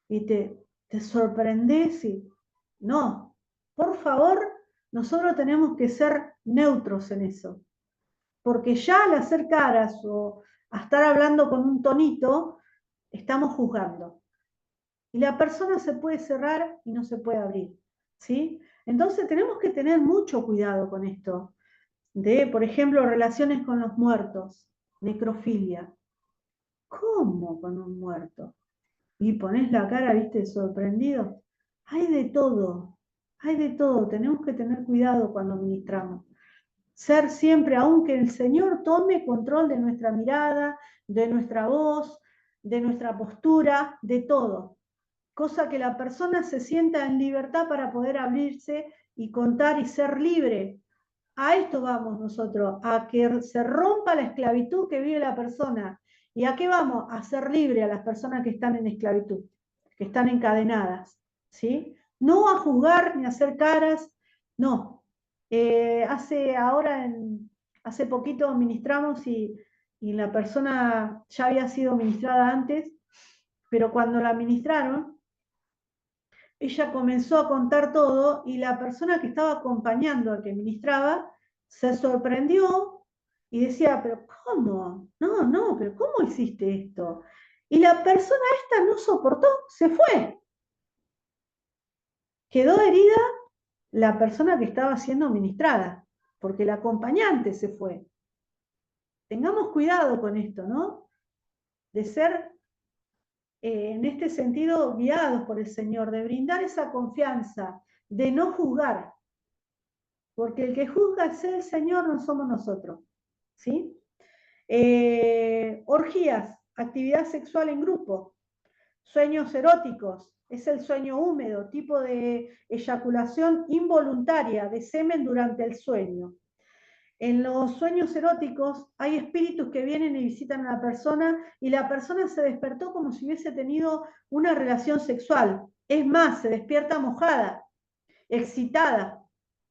Y te sorprendés y... No, por favor, nosotros tenemos que ser neutros en eso. Porque ya al hacer caras o a estar hablando con un tonito, estamos juzgando. Y la persona se puede cerrar y no se puede abrir, ¿sí? Entonces tenemos que tener mucho cuidado con esto. Por ejemplo, relaciones con los muertos, necrofilia. ¿Cómo con un muerto? Y pones la cara, viste, sorprendido. Hay de todo, tenemos que tener cuidado cuando ministramos. Ser siempre, aunque el Señor tome control de nuestra mirada, de nuestra voz, de nuestra postura, de todo. Cosa que la persona se sienta en libertad para poder abrirse y contar y ser libre. A esto vamos nosotros, a que se rompa la esclavitud que vive la persona. ¿Y a qué vamos? A hacer libre a las personas que están en esclavitud, que están encadenadas, ¿sí? No a juzgar ni a hacer caras, no. Hace poquito ministramos y la persona ya había sido ministrada antes, pero cuando la ministraron, ella comenzó a contar todo y la persona que estaba acompañando al que ministraba se sorprendió y decía, pero ¿cómo? No, pero ¿cómo hiciste esto? Y la persona esta no soportó, se fue. Quedó herida la persona que estaba siendo ministrada, porque el acompañante se fue. Tengamos cuidado con esto, ¿no? De ser en este sentido guiados por el Señor, de brindar esa confianza, de no juzgar, porque el que juzga es el Señor, no somos nosotros, ¿sí? Orgías, actividad sexual en grupo, sueños eróticos, es el sueño húmedo, tipo de eyaculación involuntaria de semen durante el sueño. En los sueños eróticos hay espíritus que vienen y visitan a la persona y la persona se despertó como si hubiese tenido una relación sexual. Es más, se despierta mojada, excitada,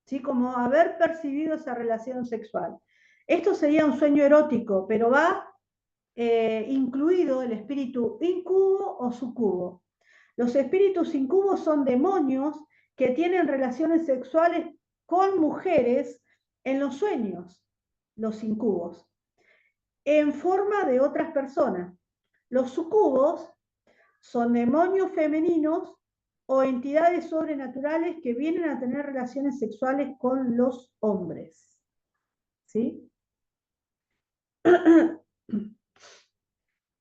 ¿sí? Como haber percibido esa relación sexual. Esto sería un sueño erótico, pero va incluido el espíritu incubo o sucubo. Los espíritus incubos son demonios que tienen relaciones sexuales con mujeres en los sueños, los incubos, en forma de otras personas. Los sucubos son demonios femeninos o entidades sobrenaturales que vienen a tener relaciones sexuales con los hombres. ¿Sí?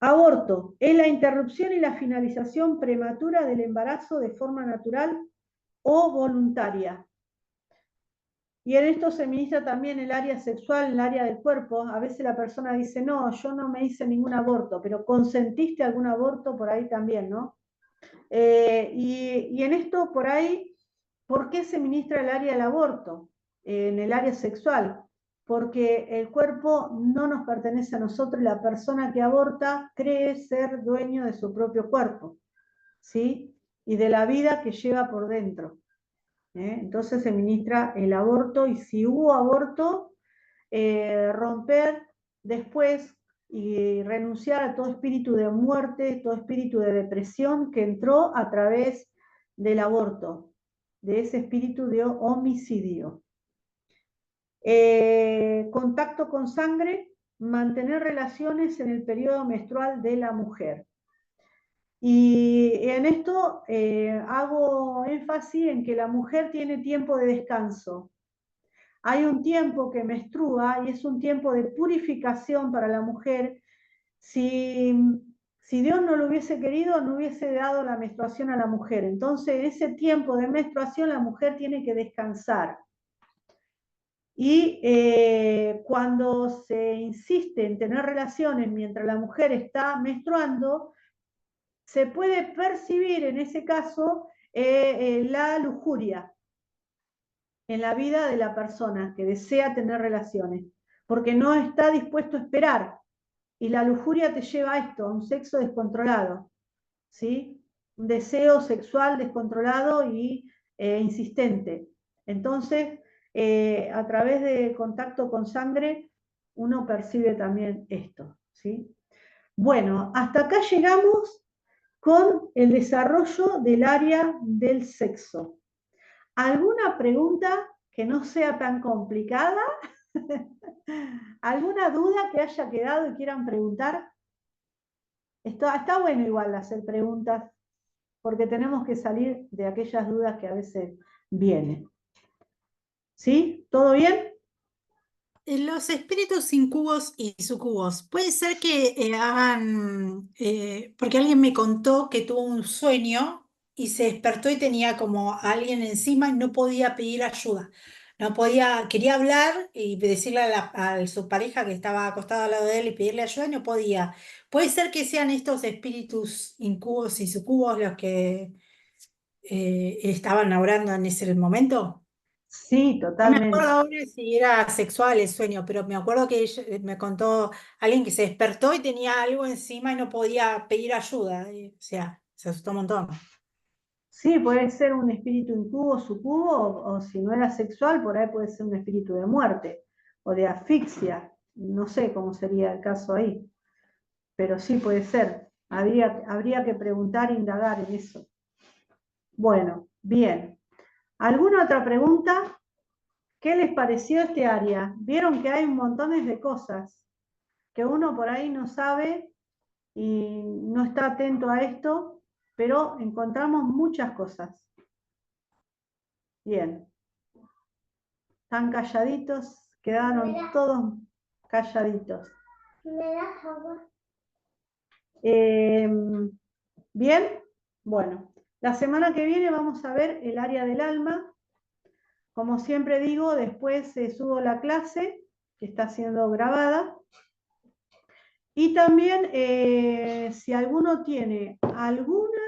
Aborto es la interrupción y la finalización prematura del embarazo de forma natural o voluntaria. Y en esto se ministra también el área sexual, el área del cuerpo. A veces la persona dice, no, yo no me hice ningún aborto, pero consentiste algún aborto por ahí también, ¿no? Y en esto por ahí, ¿por qué se ministra el área del aborto? En el área sexual. Porque el cuerpo no nos pertenece a nosotros y la persona que aborta cree ser dueño de su propio cuerpo, ¿sí? Y de la vida que lleva por dentro. Entonces se ministra el aborto y si hubo aborto, romper después y renunciar a todo espíritu de muerte, todo espíritu de depresión que entró a través del aborto, de ese espíritu de homicidio. Contacto con sangre, mantener relaciones en el periodo menstrual de la mujer. Y en esto hago énfasis en que la mujer tiene tiempo de descanso. Hay un tiempo que menstrua y es un tiempo de purificación para la mujer. Si Dios no lo hubiese querido, no hubiese dado la menstruación a la mujer. Entonces, en ese tiempo de menstruación, la mujer tiene que descansar. Y cuando se insiste en tener relaciones mientras la mujer está menstruando, se puede percibir en ese caso la lujuria en la vida de la persona que desea tener relaciones, porque no está dispuesto a esperar. Y la lujuria te lleva a esto, a un sexo descontrolado, ¿sí? Un deseo sexual descontrolado y insistente. Entonces, a través de contacto con sangre, uno percibe también esto, ¿sí? Bueno, hasta acá llegamos con el desarrollo del área del sexo. ¿Alguna pregunta que no sea tan complicada? ¿Alguna duda que haya quedado y quieran preguntar? Está bueno igual hacer preguntas, porque tenemos que salir de aquellas dudas que a veces vienen. ¿Sí? ¿Todo bien? Los espíritus incubos y sucubos, puede ser que hagan, porque alguien me contó que tuvo un sueño y se despertó y tenía como a alguien encima y no podía pedir ayuda. No podía, quería hablar y decirle a su pareja que estaba acostada al lado de él y pedirle ayuda y no podía. ¿Puede ser que sean estos espíritus incubos y sucubos los que estaban orando en ese momento? Sí, No me totalmente. acuerdo ahora si era sexual el sueño, pero me acuerdo que me contó alguien que se despertó y tenía algo encima y no podía pedir ayuda. O sea, se asustó un montón. Sí, puede ser un espíritu incubo, sucubo, o si no era sexual, por ahí puede ser un espíritu de muerte o de asfixia. No sé cómo sería el caso ahí, pero sí puede ser. Habría que preguntar e indagar en eso. Bueno, bien. ¿Alguna otra pregunta? ¿Qué les pareció este área? Vieron que hay montones de cosas que uno por ahí no sabe y no está atento a esto, pero encontramos muchas cosas. Bien. Están calladitos, quedaron todos calladitos. Bien, bueno, la semana que viene vamos a ver el área del alma. Como siempre digo, después subo la clase que está siendo grabada. Y también si alguno tiene alguna